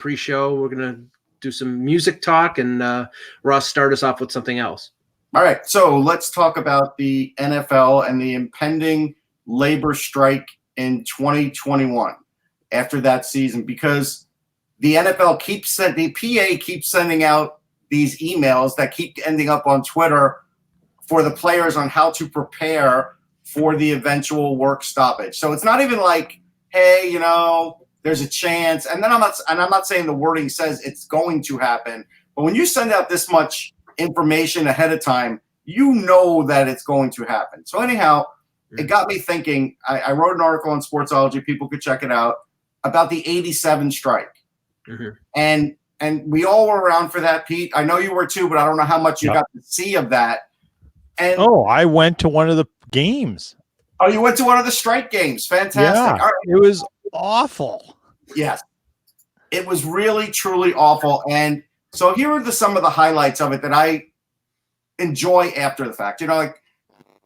pre-show. We're going to do some music talk, and Ross, start us off with something else. All right, so let's talk about the NFL and the impending labor strike in 2021 after that season, because the NFL the PA keeps sending out these emails that keep ending up on Twitter for the players on how to prepare for the eventual work stoppage. So it's not even like, hey, there's a chance. And then I'm not saying the wording says it's going to happen, but when you send out this much information ahead of time, you know that it's going to happen. So anyhow, it got me thinking. I wrote an article on Sportsology, people could check it out, about the 87 strike. And we all were around for that, Pete. I know you were too, but I don't know how much you got to see of that. And I went to one of the games. Oh, you went to one of the strike games. Fantastic. Yeah, right. It was awful. Yes. It was really, truly awful. And so here are some of the highlights of it that I enjoy after the fact. Like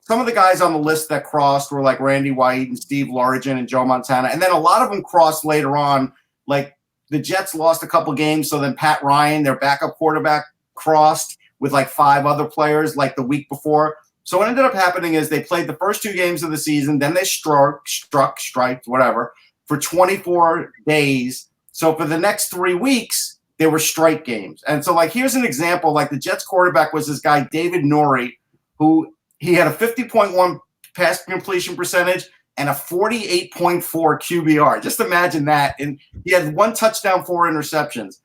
some of the guys on the list that crossed were like Randy White and Steve Largent and Joe Montana. And then a lot of them crossed later on. Like the Jets lost a couple games. So then Pat Ryan, their backup quarterback, crossed with like 5 other players like the week before. So what ended up happening is they played the first 2 games of the season. Then they striked, whatever, for 24 days. So for the next 3 weeks, they were strike games. And so like, here's an example, like the Jets quarterback was this guy, David Norrie, who he had a 50.1 pass completion percentage and a 48.4 QBR. Just imagine that. And he had 1 touchdown, 4 interceptions.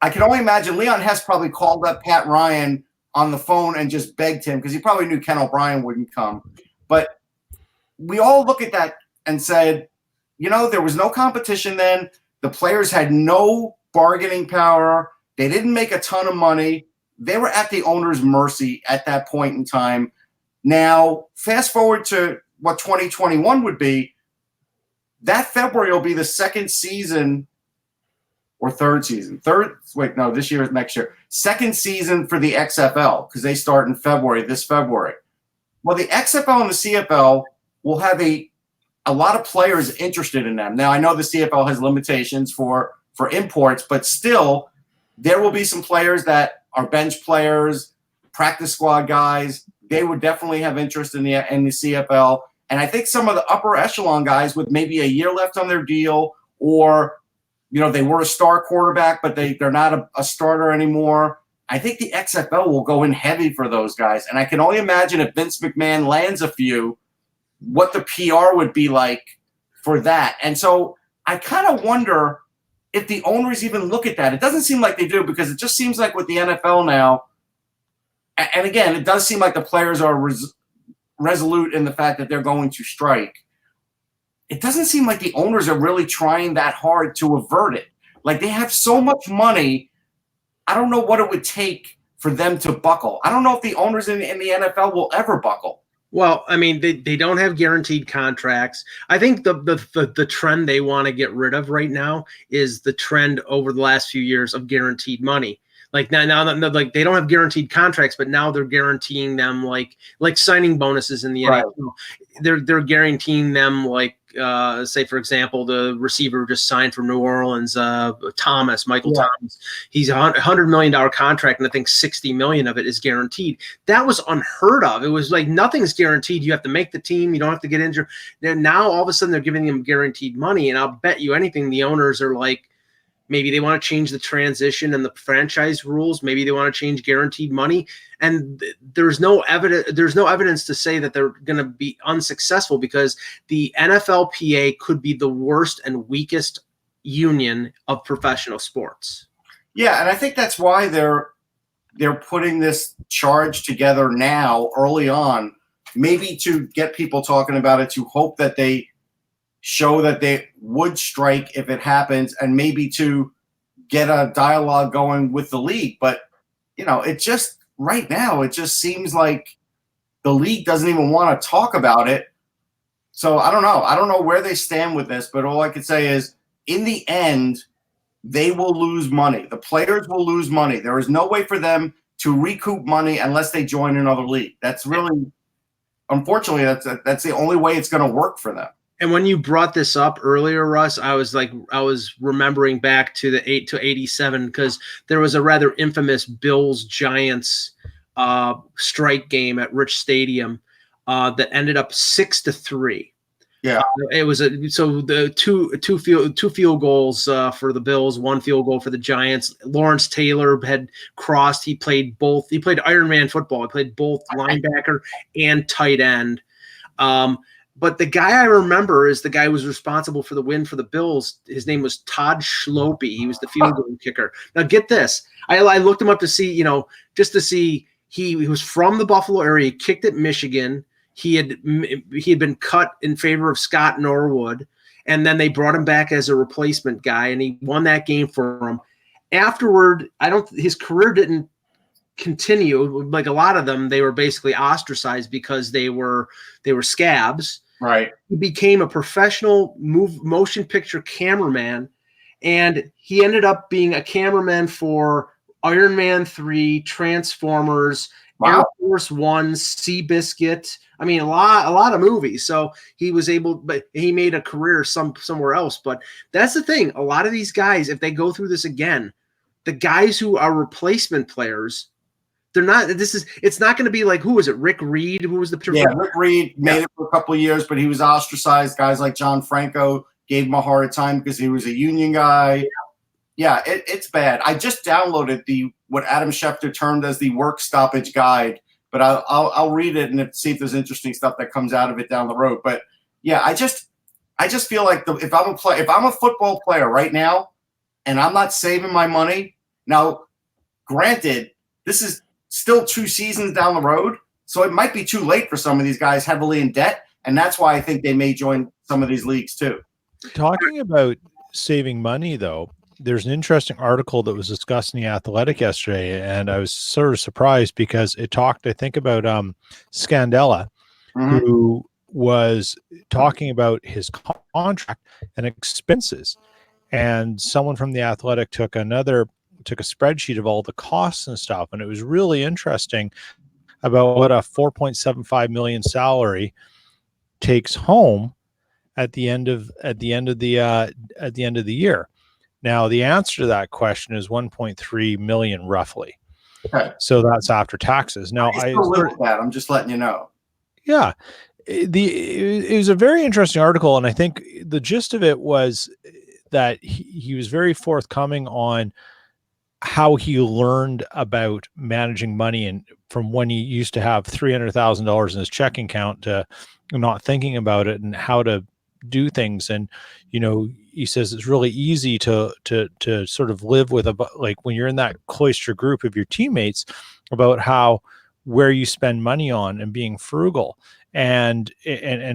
I can only imagine Leon Hess probably called up Pat Ryan on the phone and just begged him, because he probably knew Ken O'Brien wouldn't come. But we all look at that and said, there was no competition then. The players had no bargaining power. They didn't make a ton of money. They were at the owner's mercy at that point in time. Now, fast forward to what 2021 would be. That February will be the second season or third season. This year is next year. Second season for the XFL, because they start in this February. Well, the XFL and the CFL will have a lot of players interested in them. Now, I know the CFL has limitations for imports, but still, there will be some players that are bench players, practice squad guys. They would definitely have interest in the CFL. And I think some of the upper echelon guys with maybe a year left on their deal, or they were a star quarterback, but they're not a starter anymore. I think the XFL will go in heavy for those guys. And I can only imagine if Vince McMahon lands a few, what the PR would be like for that. And so I kind of wonder if the owners even look at that. It doesn't seem like they do, because it just seems like with the NFL now, and again, it does seem like the players are resolute in the fact that they're going to strike. It doesn't seem like the owners are really trying that hard to avert it. Like, they have so much money. I don't know what it would take for them to buckle. I don't know if the owners in the NFL will ever buckle. Well, I mean, they don't have guaranteed contracts. I think the trend they want to get rid of right now is the trend over the last few years of guaranteed money. Like now, like they don't have guaranteed contracts, but now they're guaranteeing them like signing bonuses in the NFL. They're guaranteeing them like say for example, the receiver who just signed for New Orleans, Michael Thomas. He's $100 million contract, and I think $60 million of it is guaranteed. That was unheard of. It was like nothing's guaranteed. You have to make the team. You don't have to get injured. Now all of a sudden they're giving them guaranteed money, and I'll bet you anything the owners are like, maybe they want to change the transition and the franchise rules. Maybe they want to change guaranteed money. And there's no evidence to say that they're going to be unsuccessful, because the NFLPA could be the worst and weakest union of professional sports. Yeah, and I think that's why they're putting this charge together now, early on, maybe to get people talking about it, to hope that they show that they would strike if it happens, and maybe to get a dialogue going with the league. But, it just right now, it just seems like the league doesn't even want to talk about it. So I don't know. I don't know where they stand with this, but all I could say is in the end, they will lose money. The players will lose money. There is no way for them to recoup money unless they join another league. That's really, unfortunately, that's the only way it's going to work for them. And when you brought this up earlier, Russ, I was remembering back to the 87 because there was a rather infamous Bills Giants strike game at Rich Stadium that ended up 6-3. Yeah, it was so the two field goals for the Bills, one field goal for the Giants. Lawrence Taylor had crossed. He played Iron Man football. He played both linebacker and tight end. But the guy I remember is the guy who was responsible for the win for the Bills. His name was Todd Schlopey. He was the field goal kicker. Now get this. I looked him up to see, just to see he was from the Buffalo area. He kicked at Michigan. He had been cut in favor of Scott Norwood, and then they brought him back as a replacement guy, and he won that game for him. Afterward, his career didn't continue. Like a lot of them, they were basically ostracized because they were scabs. right. He became a professional motion picture cameraman, and he ended up being a cameraman for Iron Man 3, Transformers, Wow. Air Force One, Seabiscuit. I mean, a lot of movies. So he was able, but he made a career somewhere else. But that's the thing. A lot of these guys, if they go through this again, the guys who are replacement players, they're not. It's not going to be like, who was it? Rick Reed, who was the Rick Reed made it for a couple of years, but he was ostracized. Guys like John Franco gave him a hard time because he was a union guy. Yeah, it's bad. I just downloaded what Adam Schefter termed as the work stoppage guide, but I'll read it and see if there's interesting stuff that comes out of it down the road. But yeah, I just feel like if I'm a football player right now, and I'm not saving my money now, granted, this is still 2 seasons down the road, so it might be too late for some of these guys heavily in debt, and that's why I think they may join some of these leagues too. Talking about saving money, though, there's an interesting article that was discussed in The Athletic yesterday, and I was sort of surprised because it talked, I think, about Scandella, who was talking about his contract and expenses. And someone from The Athletic took a spreadsheet of all the costs and stuff, and it was really interesting about what a 4.75 million salary takes home at the end of the year. Now, the answer to that question is 1.3 million roughly. Okay. So that's after taxes. Now, I'm just letting you know. Yeah, it was a very interesting article, and I think the gist of it was that he was very forthcoming on how he learned about managing money, and from when he used to have $300,000 in his checking account to not thinking about it and how to do things. And he says it's really easy to sort of live with like when you're in that cloister group of your teammates about where you spend money on and being frugal, and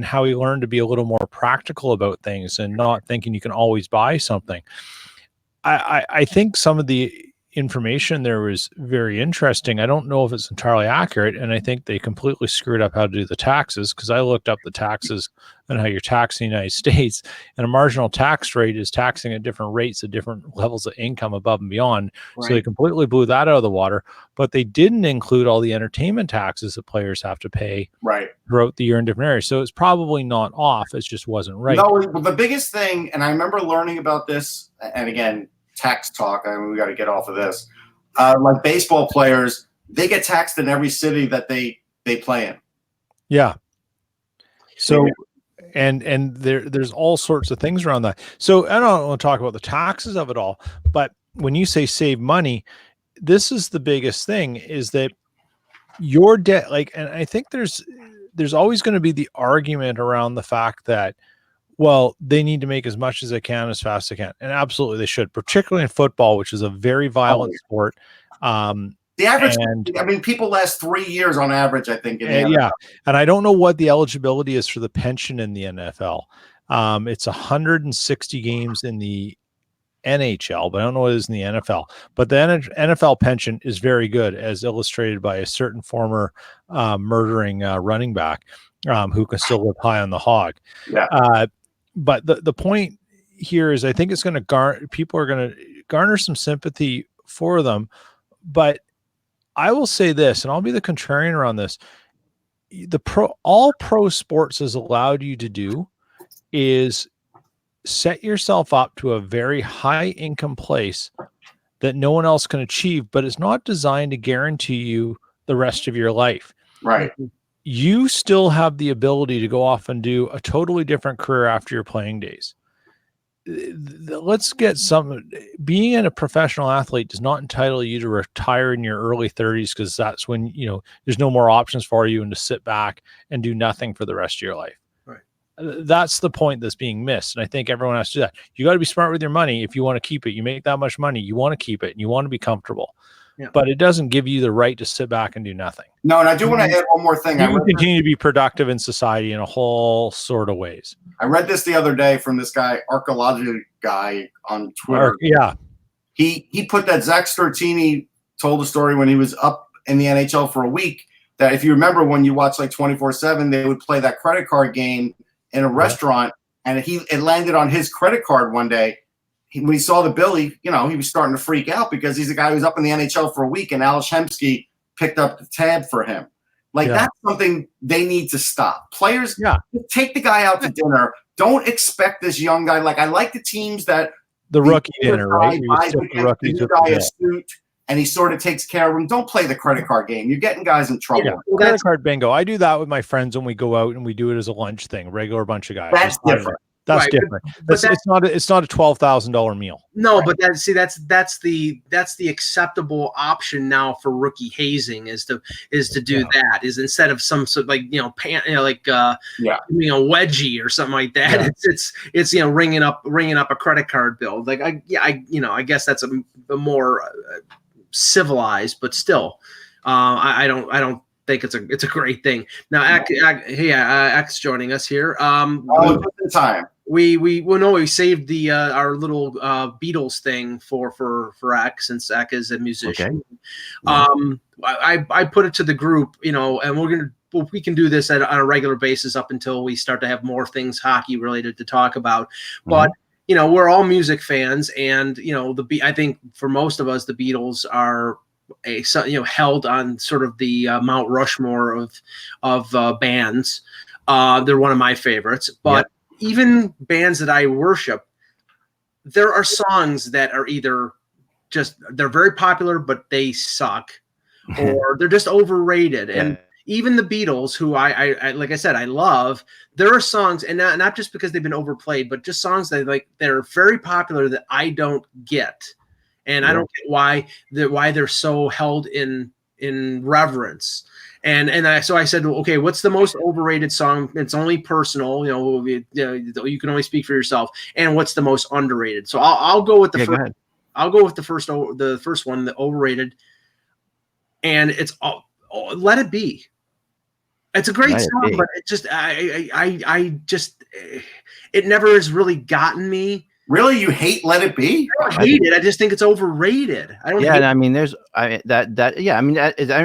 how he learned to be a little more practical about things and not thinking you can always buy something. I think some of the information there was very interesting. I don't know if it's entirely accurate, and I think they completely screwed up how to do the taxes, because I looked up the taxes and how you're taxing in the United States, and a marginal tax rate is taxing at different rates at different levels of income above and beyond. Right. So they completely blew that out of the water, but they didn't include all the entertainment taxes that players have to pay throughout the year in different areas. So it's probably not off. It just wasn't right. No, the biggest thing, and I remember learning about this, and again, tax talk. I mean, we got to get off of this. Like baseball players, they get taxed in every city that they play in. Yeah. So, and there's all sorts of things around that. So I don't want to talk about the taxes of it all, but when you say save money, this is the biggest thing, is that your debt, and I think there's always going to be the argument around the fact that, well, they need to make as much as they can as fast as they can. And absolutely they should, particularly in football, which is a very violent sport. The average, people last 3 years on average, I think. Yeah. And I don't know what the eligibility is for the pension in the NFL. It's 160 games in the NHL, but I don't know what it is in the NFL. But the NFL pension is very good, as illustrated by a certain former murdering running back who can still live high on the hog. Yeah. But the point here is, I think it's going to people are going to garner some sympathy for them. But I will say this, and I'll be the contrarian around this: all pro sports has allowed you to do is set yourself up to a very high income place that no one else can achieve, but it's not designed to guarantee you the rest of your life. Right. You still have the ability to go off and do a totally different career after your playing days. Let's get some. Being a professional athlete does not entitle you to retire in your early 30s, because that's when there's no more options for you and to sit back and do nothing for the rest of your life. Right. That's the point that's being missed, and I think everyone has to do that. You got to be smart with your money if you want to keep it. You make that much money, you want to keep it, and you want to be comfortable. Yeah. But it doesn't give you the right to sit back and do nothing. No, and I do want to add one more thing. You can continue to be productive in society in a whole sort of ways. I read this the other day from this guy, archaeology guy on Twitter. Yeah. He put that Zach Stertini told a story when he was up in the NHL for a week, that if you remember when you watch like 24/7, they would play that credit card game in a restaurant, and it landed on his credit card one day. When he saw the bill, he was starting to freak out, because he's a guy who's up in the NHL for a week, and Alex Hemsky picked up the tab for him. That's something they need to stop. Players, take the guy out to dinner. Don't expect this young guy. Like, I like the teams that the rookie dinner, right? The new guy a suit, and he sort of takes care of him. Don't play the credit card game. You're getting guys in trouble. Yeah. Credit card bingo. I do that with my friends when we go out, and we do it as a lunch thing. Regular bunch of guys. That's different. That's different. It's not a $12,000 meal. No, right. But that's the acceptable option now for rookie hazing is to do that, is instead of some sort of wedgie or something like that. Yeah. It's ringing up a credit card bill. Like I guess that's a more civilized, but still, I don't think it's a great thing. Now, X joining us here. Time. We saved the our little Beatles thing for X, since X is a musician. Okay. I put it to the group, and we can do this on a regular basis up until we start to have more things hockey related to talk about. But we're all music fans, and I think for most of us the Beatles are held on sort of the Mount Rushmore of bands. They're one of my favorites, but even bands that I worship, there are songs that are either they're very popular, but they suck, or they're just overrated. Yeah. And even the Beatles, who I like I said, I love, there are songs, and not just because they've been overplayed, but just songs that they're very popular that I don't get. And I don't get why they're so held in reverence. So I said, okay, what's the most overrated song? It's only personal, you can only speak for yourself. And what's the most underrated? So I'll go with the first. I'll go with the first one, the overrated. And it's Let It Be. It's a great song, but it just it never has really gotten me. Really, you hate Let It Be? I don't hate it. I just think it's overrated. I don't. Yeah, I mean, it's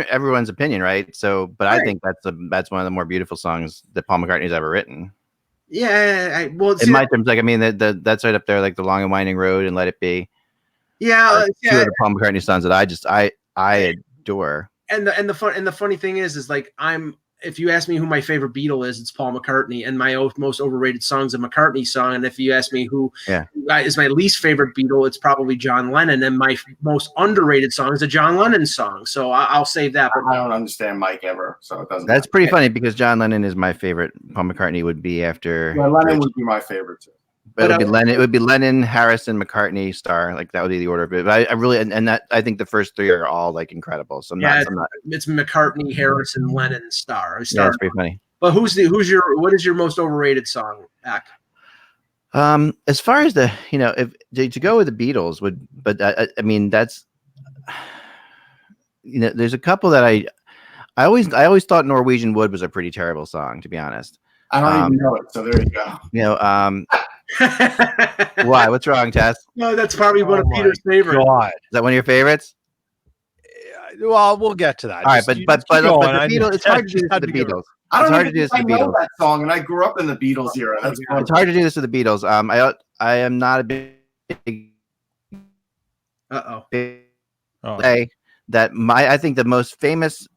everyone's opinion, right? So, but right. I think that's one of the more beautiful songs that Paul McCartney's ever written. Yeah, in my terms, that's right up there, like The Long and Winding Road and Let It Be. Yeah, two of the Paul McCartney songs that I adore. And the funny thing is if you ask me who my favorite Beatle is, it's Paul McCartney, and my most overrated song is a McCartney song. And if you ask me who is my least favorite Beatle, it's probably John Lennon, and my most underrated song is a John Lennon song. So I'll save that. But I don't understand Mike ever, so it doesn't. That's pretty funny, because John Lennon is my favorite. Paul McCartney would be after. Yeah, Lennon would be my favorite too. But it would be Lennon, Harrison, McCartney, Starr. Like, that would be the order of it. But I really, and that, I think the first three are all like incredible. So it's McCartnney, Harrison, Lennon, Starr. Yeah, it's pretty funny. But what is your most overrated song, Ak? As far as the, if to go with the Beatles I mean, that's, there's a couple that I always thought Norwegian Wood was a pretty terrible song, to be honest. I don't even know it, so there you go. Why? What's wrong, Tess? No, that's probably one of Peter's favorites. Is that one of your favorites? Well, we'll get to that. All right, but the Beatles, it's hard to do this with the Beatles. I don't even think I know that song, and I grew up in the Beatles era. It's hard to do this with the Beatles. I am not a big. Say that I think the most famous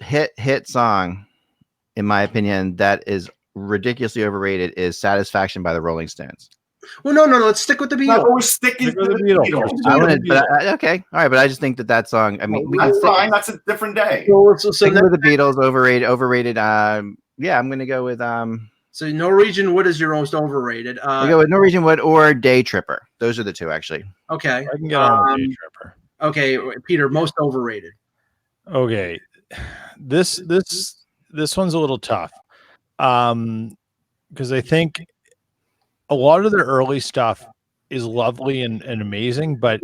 hit song, in my opinion, that is ridiculously overrated is "Satisfaction" by the Rolling Stones. Well, no. Let's stick with the Beatles. No, we're sticking to the Beatles. Okay, all right, but I just think that song. I mean, we can That's stick, fine. That's a different day. So sticking with the Beatles. Overrated. Yeah, I'm gonna go with So Norwegian Wood is your most overrated. I go with Norwegian Wood or Day Tripper. Those are the two, actually. Okay. I can get on with Day Tripper. Okay, Peter, most overrated. Okay. This one's a little tough. Because I think a lot of their early stuff is lovely and amazing, but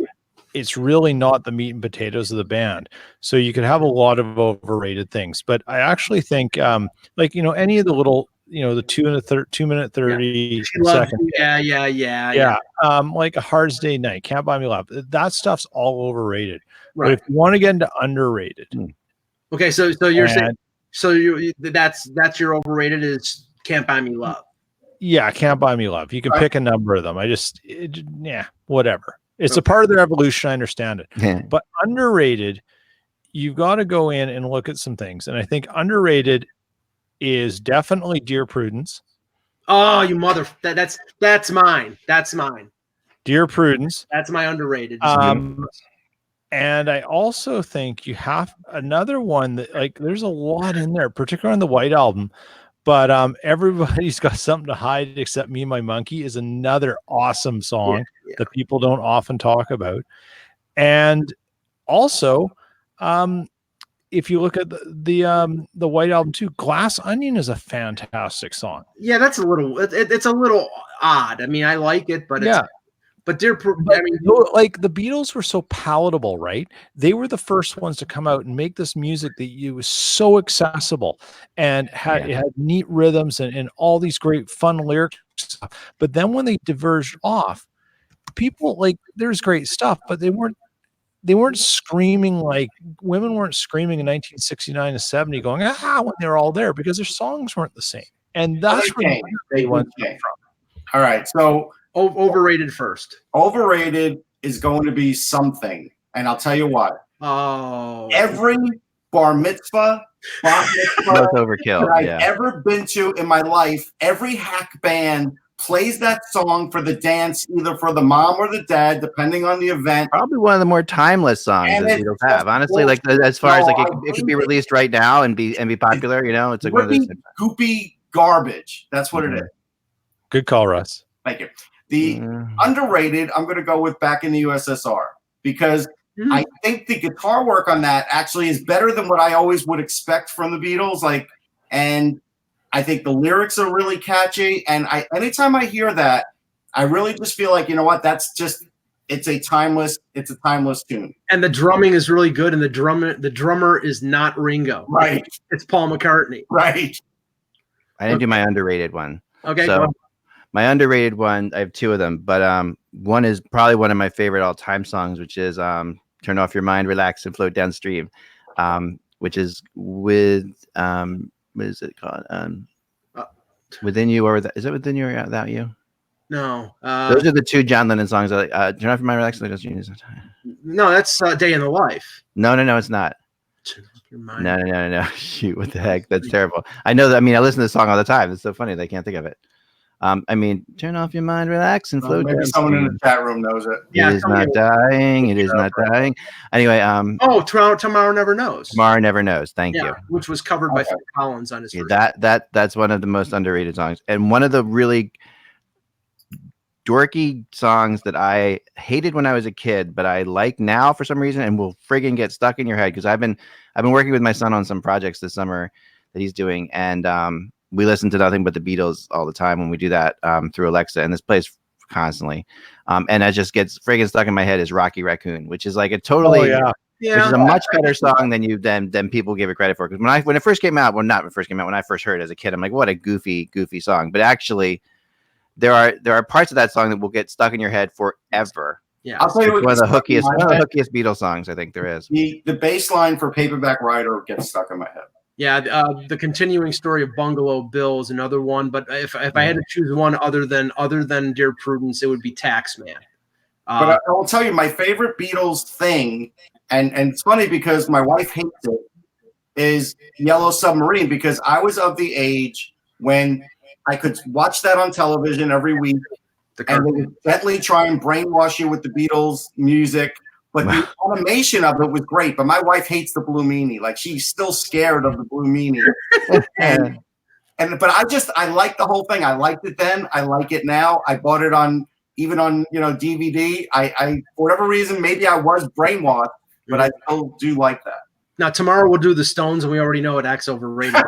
it's really not the meat and potatoes of the band. So you could have a lot of overrated things. But I actually think like, any of the little, the 2 minute 30 second. Yeah. Like A Hard's Day Night, Can't Buy Me Love. That stuff's all overrated. Right. But if you want to get into underrated. Okay, so you're saying that's your overrated is Can't Buy Me Love. Yeah, Can't Buy Me Love. You can pick a number of them. Whatever. It's a part of their evolution. I understand it. Yeah. But underrated, you've got to go in and look at some things. And I think underrated is definitely Dear Prudence. Oh, you mother! That's mine. That's mine. Dear Prudence. That's my underrated. And I also think you have another one that, like, there's a lot in there, particularly on the White Album. But Everybody's Got Something to Hide Except Me and My Monkey is another awesome song that people don't often talk about. And also, if you look at the White Album too, Glass Onion is a fantastic song. Yeah, that's a little. It's a little odd. I mean, I like it, but But like the Beatles were so palatable, right? They were the first ones to come out and make this music that was so accessible and it had neat rhythms and all these great fun lyrics. But then when they diverged off, people, like, there's great stuff, but they weren't screaming, like women weren't screaming in 1969 to 70 going, when they're all there, because their songs weren't the same. And that's where they went from. All right, so overrated first. Overrated is going to be Something, and I'll tell you why. Oh, every bar mitzvah overkill that I've ever been to in my life, every hack band plays that song for the dance, either for the mom or the dad, depending on the event. Probably one of the more timeless songs that Beatles have. Honestly, like as far as like it could be released right now and be popular. It's like one of those goopy garbage. That's what it is. Good call, Russ. Thank you. The underrated, I'm going to go with Back in the USSR, because I think the guitar work on that actually is better than what I always would expect from the Beatles. And I think the lyrics are really catchy. And anytime I hear that, I really just feel like, you know what, it's a timeless tune. And the drumming is really good. And the drummer is not Ringo. Right. It's Paul McCartney. Right. I didn't do my underrated one. Okay. So my underrated one, I have two of them, but one is probably one of my favorite all-time songs, which is "Turn Off Your Mind, Relax, and Float Downstream," which is with what is it called? Within You, or is it Within You or Without You? No. Those are the two John Lennon songs. Turn Off Your Mind, Relax, and Float Downstream. No, that's Day in the Life. No, it's not. No. Shoot, what the heck? That's terrible. I know that. I mean, I listen to the song all the time. It's so funny that I can't think of it. Turn off your mind, relax, and float. Maybe someone in the chat room knows it. It is not dying. It is not dying. Anyway, Tomorrow Never Knows. Tomorrow Never Knows. Thank you. Which was covered by Phil Collins on his. Yeah, that's one of the most underrated songs, and one of the really dorky songs that I hated when I was a kid, but I like now for some reason, and will friggin' get stuck in your head because I've been working with my son on some projects this summer that he's doing, and we listen to nothing but the Beatles all the time when we do that through Alexa, and this plays constantly. And that just gets friggin' stuck in my head is Rocky Raccoon, which is like a totally, which is a much better song than people give it credit for. Because when it first came out, when I first heard it as a kid, I'm like, what a goofy song. But actually, there are parts of that song that will get stuck in your head forever. Yeah, I'll tell you one of the hookiest Beatles songs I think there is. The bass line for Paperback Writer gets stuck in my head. Yeah, the continuing story of Bungalow Bill is another one. But if I had to choose one other than Dear Prudence, it would be Taxman. But I will tell you, my favorite Beatles thing, and it's funny because my wife hates it, is Yellow Submarine, because I was of the age when I could watch that on television every week, and they would gently try and brainwash you with the Beatles music. But the animation of it was great. But my wife hates the Blue Meanie. Like, she's still scared of the Blue Meanie. But I liked the whole thing. I liked it then. I like it now. I bought it on DVD. I for whatever reason, maybe I was brainwashed, but I still do like that. Now tomorrow we'll do the Stones, and we already know it acts overrated.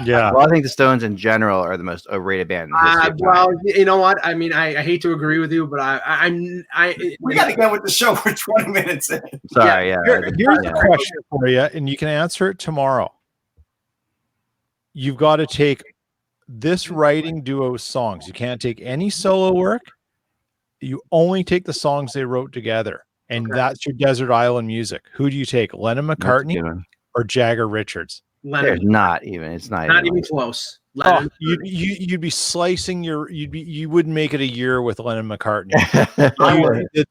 Yeah. Well, I think the Stones in general are the most overrated band. In the history of time. Well, you know what? I mean, I hate to agree with you, but We got to get with the show for 20 minutes in. Sorry, yeah. Here's a question for you, and you can answer it tomorrow. You've got to take this writing duo's songs. You can't take any solo work. You only take the songs they wrote together. And that's your desert island music. Who do you take, Lennon McCartney or Jagger Richards? Lennon. There's not even. It's not even close. Oh, you'd be slicing you wouldn't make it a year with Lennon McCartney. I wouldn't Can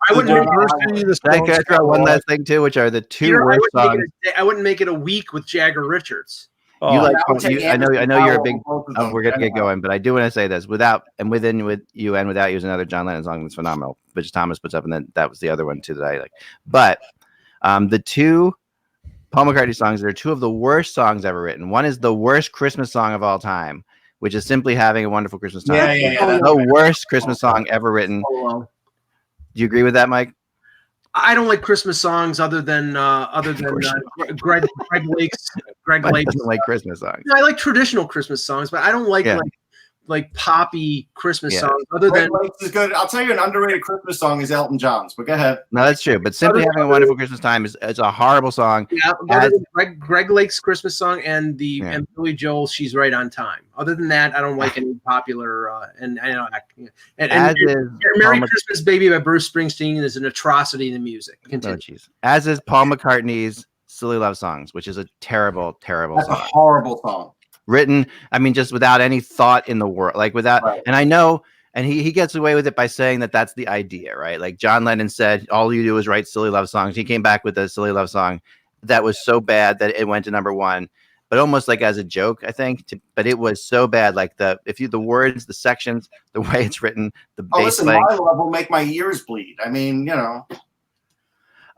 I throw one last thing too, which are the two worst songs? I wouldn't make it a week with Jagger Richards. I know you're a big. We're gonna get going, but I do want to say this: without you is another John Lennon song that's phenomenal, which Thomas puts up, and then that was the other one too that I like. But the two Paul McCartney songs are two of the worst songs ever written. One is the worst Christmas song of all time, which is Simply Having a Wonderful Christmas Time. The worst Christmas song ever written. Do you agree with that, Mike? I don't like Christmas songs other than Greg Lake's. Greg Lake doesn't like Christmas songs. I like traditional Christmas songs, but I don't like poppy Christmas songs. Other Greg than Lake's is good. I'll tell you, an underrated Christmas song is Elton John's. But go ahead. No, that's true. But Simply Having a Wonderful Christmas Time is a horrible song. Yeah, Greg Lake's Christmas song and Billy Joel, She's Right on Time. Other than that, I don't like any popular. Merry Christmas Baby by Bruce Springsteen is an atrocity in the music. Oh, as is Paul McCartney's Silly Love Songs, which is a terrible, terrible That's song. a horrible song. Written, I mean, just without any thought in the world, like without, and I know, and he gets away with it by saying that that's the idea, right? Like John Lennon said, all you do is write silly love songs. He came back with a silly love song that was so bad that it went to #1, but almost like as a joke, I think. But it was so bad, like the words, the sections, the way it's written, the bass listen, my love will make my ears bleed. I mean,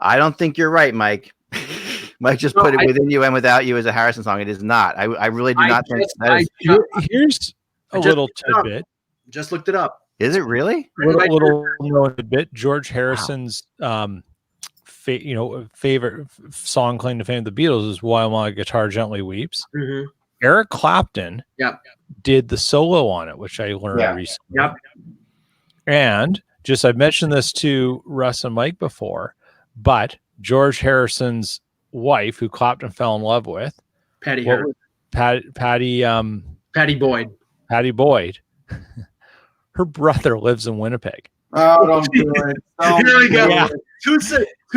I don't think you're right, Mike. Mike just put it within you and without you as a Harrison song. It is not. I really do not think that is. Here's a little tidbit. Just looked it up. Is it really? Little known tidbit. George Harrison's favorite song claim to fame of the Beatles is "While My Guitar Gently Weeps." Mm-hmm. Eric Clapton did the solo on it, which I learned recently. Yep. And I've mentioned this to Russ and Mike before, but George Harrison's wife, who Clapton fell in love with, Patty Boyd. Patty Boyd. Her brother lives in Winnipeg. Oh, don't do it. Here we go. Yeah. 2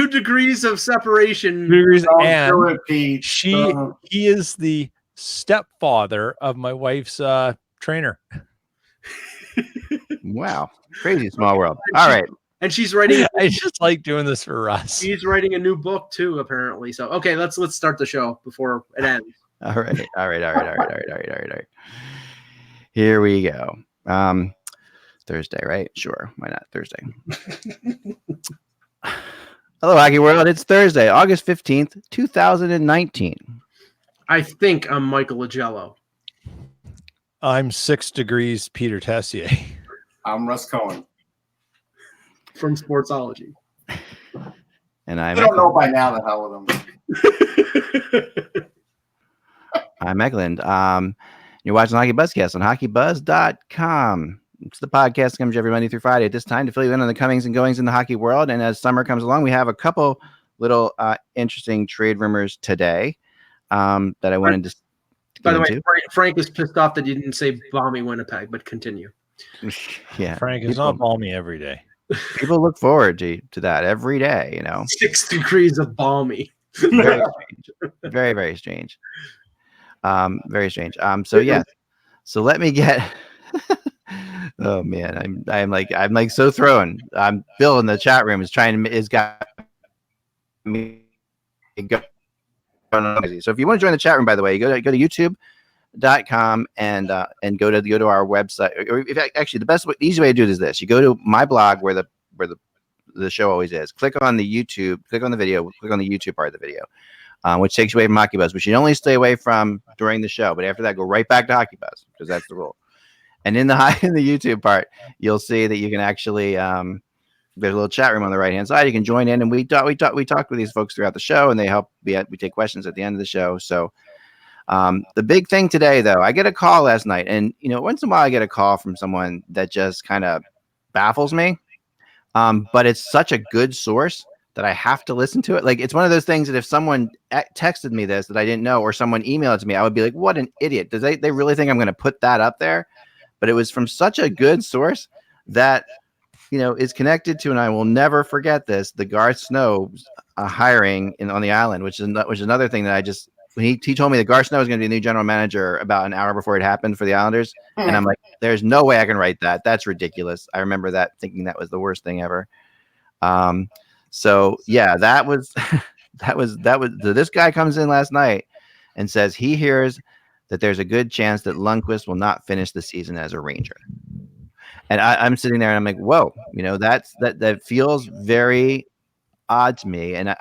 degrees of separation. He is the stepfather of my wife's trainer. Wow. Crazy small world. All right. And she's writing. I just like doing this for Russ. She's writing a new book too, apparently. So okay, let's start the show before it ends. All right. Here we go. Thursday, right? Sure. Why not? Thursday. Hello, Hockey World. It's Thursday, August 15th, 2019. I think I'm Michael Agello. I'm 6 degrees Peter Tessier. I'm Russ Cohen. From Sportsology. And I don't know by now the hell with them. I'm Eklund. You're watching HockeyBuzzcast on HockeyBuzz.com. It's the podcast that comes every Monday through Friday at this time to fill you in on the comings and goings in the hockey world. And as summer comes along, we have a couple little interesting trade rumors today that I wanted to. By the way, Frank is pissed off that you didn't say balmy Winnipeg, but continue. Yeah, Frank, it's not balmy every day. People look forward to that every day, 6 degrees of balmy. Very strange. Very, very strange. Very strange. So let me get. Oh man, I'm like so thrown. Bill in the chat room is got me. So if you want to join the chat room, by the way, you go to YouTube, HockeyBuzzcast.com and go to our website. Or actually, the easy way to do it is this: you go to my blog where the show always is. Click on the YouTube, click on the video, click on the YouTube part of the video, which takes you away from HockeyBuzz, which you only stay away from during the show. But after that, go right back to HockeyBuzz because that's the rule. And in the YouTube part, you'll see that you can actually there's a little chat room on the right hand side. You can join in, and we talk with these folks throughout the show, and they help. We take questions at the end of the show. So the big thing today, though, I get a call last night, and once in a while I get a call from someone that just kind of baffles me. But it's such a good source that I have to listen to it. Like, it's one of those things that if someone texted me this that I didn't know, or someone emailed it to me, I would be like, what an idiot. Does they really think I'm going to put that up there? But it was from such a good source that, is connected to, and I will never forget this, the Garth Snow hiring on the island, which is another thing that when he told me that Garth Snow was going to be the new general manager about an hour before it happened for the Islanders. And I'm like, there's no way I can write that. That's ridiculous. I remember that, thinking that was the worst thing ever. So yeah, that was this guy comes in last night and says he hears that there's a good chance that Lundqvist will not finish the season as a Ranger. And I'm sitting there and I'm like, whoa, that feels very odd to me. And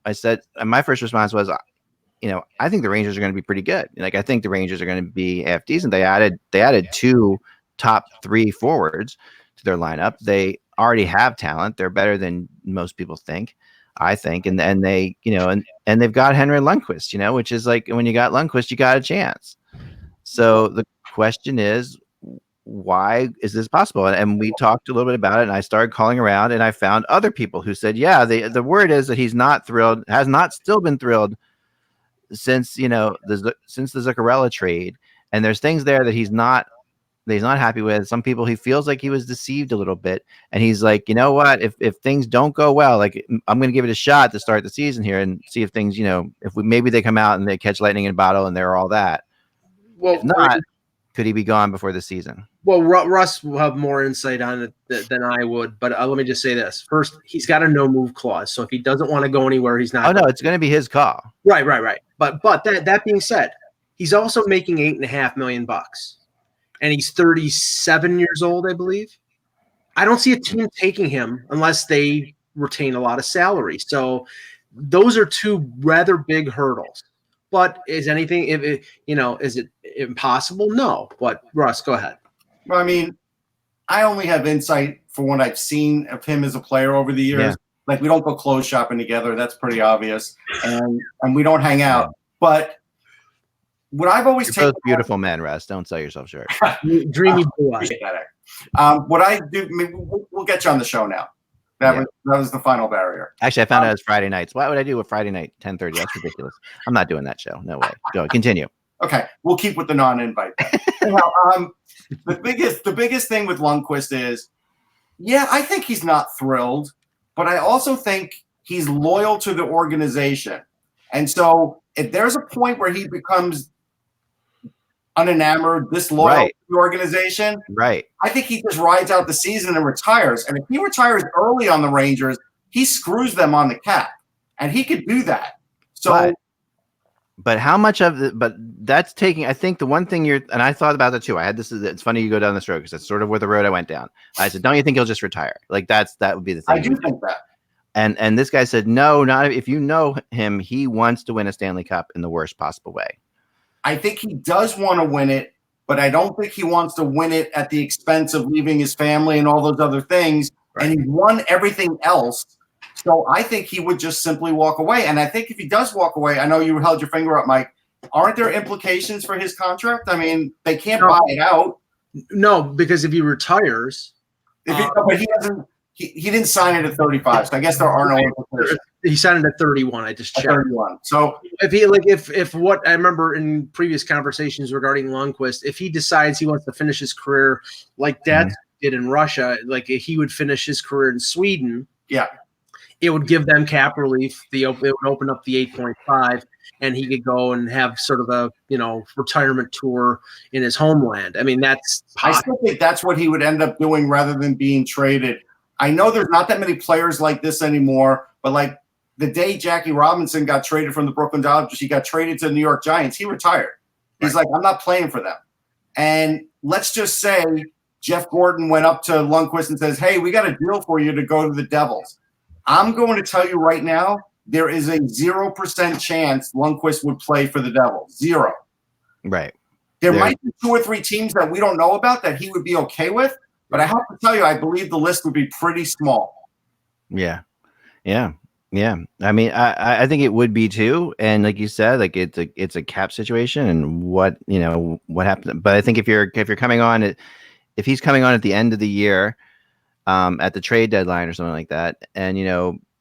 I said, and my first response was, I think the Rangers are going to be pretty good. Like, I think the Rangers are going to be half decent. They added 2 top 3 forwards to their lineup. They already have talent. They're better than most people think, I think. And they, and they've got Henry Lundqvist, which is like, when you got Lundqvist, you got a chance. So the question is, why is this possible? And we talked a little bit about it, and I started calling around, and I found other people who said, yeah, the word is that he's not thrilled, has not still been thrilled since the Zuccarello trade, and there's things there that he's not happy with. Some people, he feels like he was deceived a little bit, and he's like, you know what, if things don't go well, like, I'm going to give it a shot to start the season here and see if things, maybe they come out and they catch lightning in a bottle and they're all that. Well, if not, could he be gone before the season? Well, Russ will have more insight on it than I would, but let me just say this. First, he's got a no-move clause, so if he doesn't want to go anywhere, he's not. Oh, no, it's going to be his call. Right. But that being said, he's also making $8.5 million, and he's 37 years old, I believe. I don't see a team taking him unless they retain a lot of salary. So those are 2 rather big hurdles. But is anything, is it impossible? No. But Russ, go ahead. Well, I mean, I only have insight for what I've seen of him as a player over the years. Yeah. Like, we don't go clothes shopping together. That's pretty obvious. And we don't hang out. But what I've always taken, both beautiful men, Russ. Don't sell yourself short. Dreamy boy. What I do, we'll get you on the show now. That was the final barrier. Actually, I found out it's Friday nights. Why would I do a Friday night 10:30? That's ridiculous. I'm not doing that show. No way. Go continue. Okay, we'll keep with the non-invite. The biggest thing with Lundqvist is, I think he's not thrilled, but I also think he's loyal to the organization. And so if there's a point where he becomes unenamored, disloyal to the organization, I think he just rides out the season and retires. And if he retires early on the Rangers, he screws them on the cap, and he could do that. So, but how much of the? But that's taking. I think the one thing and I thought about that too. I had this. It's funny you go down this road because that's sort of where the road I went down. I said, don't you think he'll just retire? Like, that would be the thing. I do think that. And this guy said, no, not if you know him. He wants to win a Stanley Cup in the worst possible way. I think he does want to win it, but I don't think he wants to win it at the expense of leaving his family and all those other things. Right. And he won everything else. So I think he would just simply walk away. And I think if he does walk away, I know you held your finger up, Mike. Aren't there implications for his contract? I mean, they can't buy it out. No, because if he retires, but he doesn't. He didn't sign it at 35, so I guess there are no implications. He signed it at 31. I just checked. 31. So if what I remember in previous conversations regarding Lundqvist, if he decides he wants to finish his career like Dad did in Russia, like he would finish his career in Sweden. Yeah, it would give them cap relief. It would open up the 8.5, and he could go and have sort of a retirement tour in his homeland. I mean, I still think that's what he would end up doing rather than being traded. I know there's not that many players like this anymore, but like the day Jackie Robinson got traded from the Brooklyn Dodgers, he got traded to the New York Giants. He retired. He's like, I'm not playing for them. And let's just say Jeff Gordon went up to Lundqvist and says, hey, we got a deal for you to go to the Devils. I'm going to tell you right now, there is a 0% chance Lundqvist would play for the Devils. 0. Right. There might be 2 or 3 teams that we don't know about that he would be okay with, but I have to tell you, I believe the list would be pretty small. Yeah. I mean, I think it would be too. And like you said, like it's a cap situation and what happened. But I think if you're coming on it, if he's coming on at the end of the year, at the trade deadline or something like that, and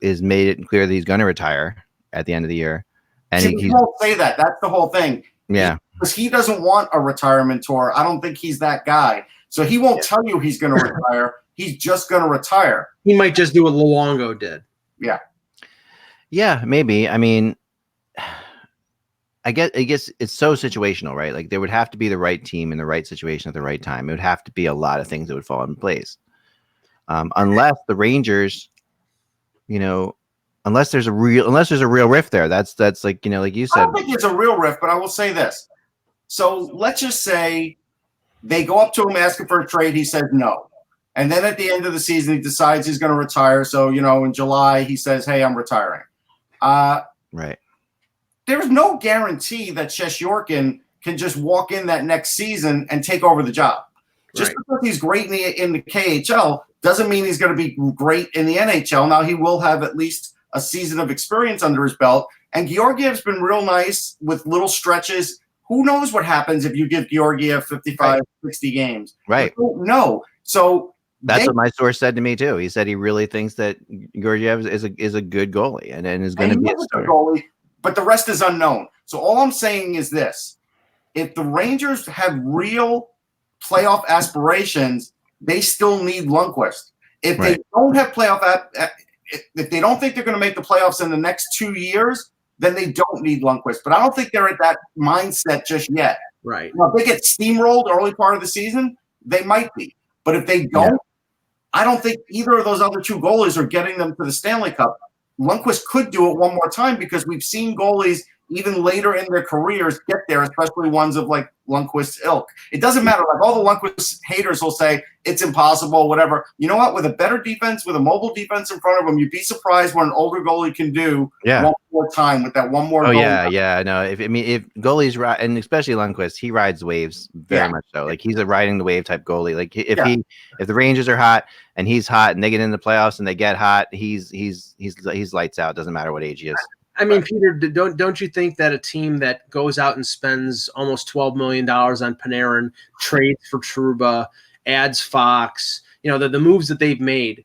is made it clear that he's going to retire at the end of the year, and he won't say that. That's the whole thing. Yeah, because he doesn't want a retirement tour. I don't think he's that guy. So he won't tell you he's going to retire. He's just going to retire. He might just do what Luongo did. Yeah. Yeah, maybe. I mean, I guess it's so situational, right? Like there would have to be the right team in the right situation at the right time. It would have to be a lot of things that would fall in place. Unless the Rangers, unless there's a real rift there. That's like, like you said. I don't think it's a real rift, but I will say this. So let's just say they go up to him asking for a trade. He says no. And then at the end of the season, he decides he's going to retire. So, in July, he says, hey, I'm retiring. Right. There's no guarantee that Shesterkin can just walk in that next season and take over the job. Just because he's great in the KHL doesn't mean he's going to be great in the NHL. Now, he will have at least a season of experience under his belt. And Georgiev's been real nice with little stretches. Who knows what happens if you give Georgiev 55, 60 games? Right. No. So that's what my source said to me too. He said he really thinks that Georgiev is a good goalie and is going to be a good goalie, but the rest is unknown. So all I'm saying is this: if the Rangers have real playoff aspirations, they still need Lundqvist. If they don't have if they don't think they're going to make the playoffs in the next 2 years, then they don't need Lundqvist. But I don't think they're at that mindset just yet. Right. Now, if they get steamrolled early part of the season, they might be. But if they don't, I don't think either of those other 2 goalies are getting them to the Stanley Cup. Lundqvist could do it one more time because we've seen goalies even later in their careers get there, especially ones of like Lundqvist's ilk. It doesn't matter. Like all the Lundqvist haters will say it's impossible, whatever. You know what? With a better defense, with a mobile defense in front of him, you'd be surprised what an older goalie can do one more time with that one more goal. No. If goalies ride, and especially Lundqvist, he rides waves very much so. Like he's a riding the wave type goalie. Like if the Rangers are hot and he's hot and they get in the playoffs and they get hot, he's lights out. Doesn't matter what age he is. I mean, Peter, don't you think that a team that goes out and spends almost $12 million on Panarin, trades for Trouba, adds Fox, the moves that they've made,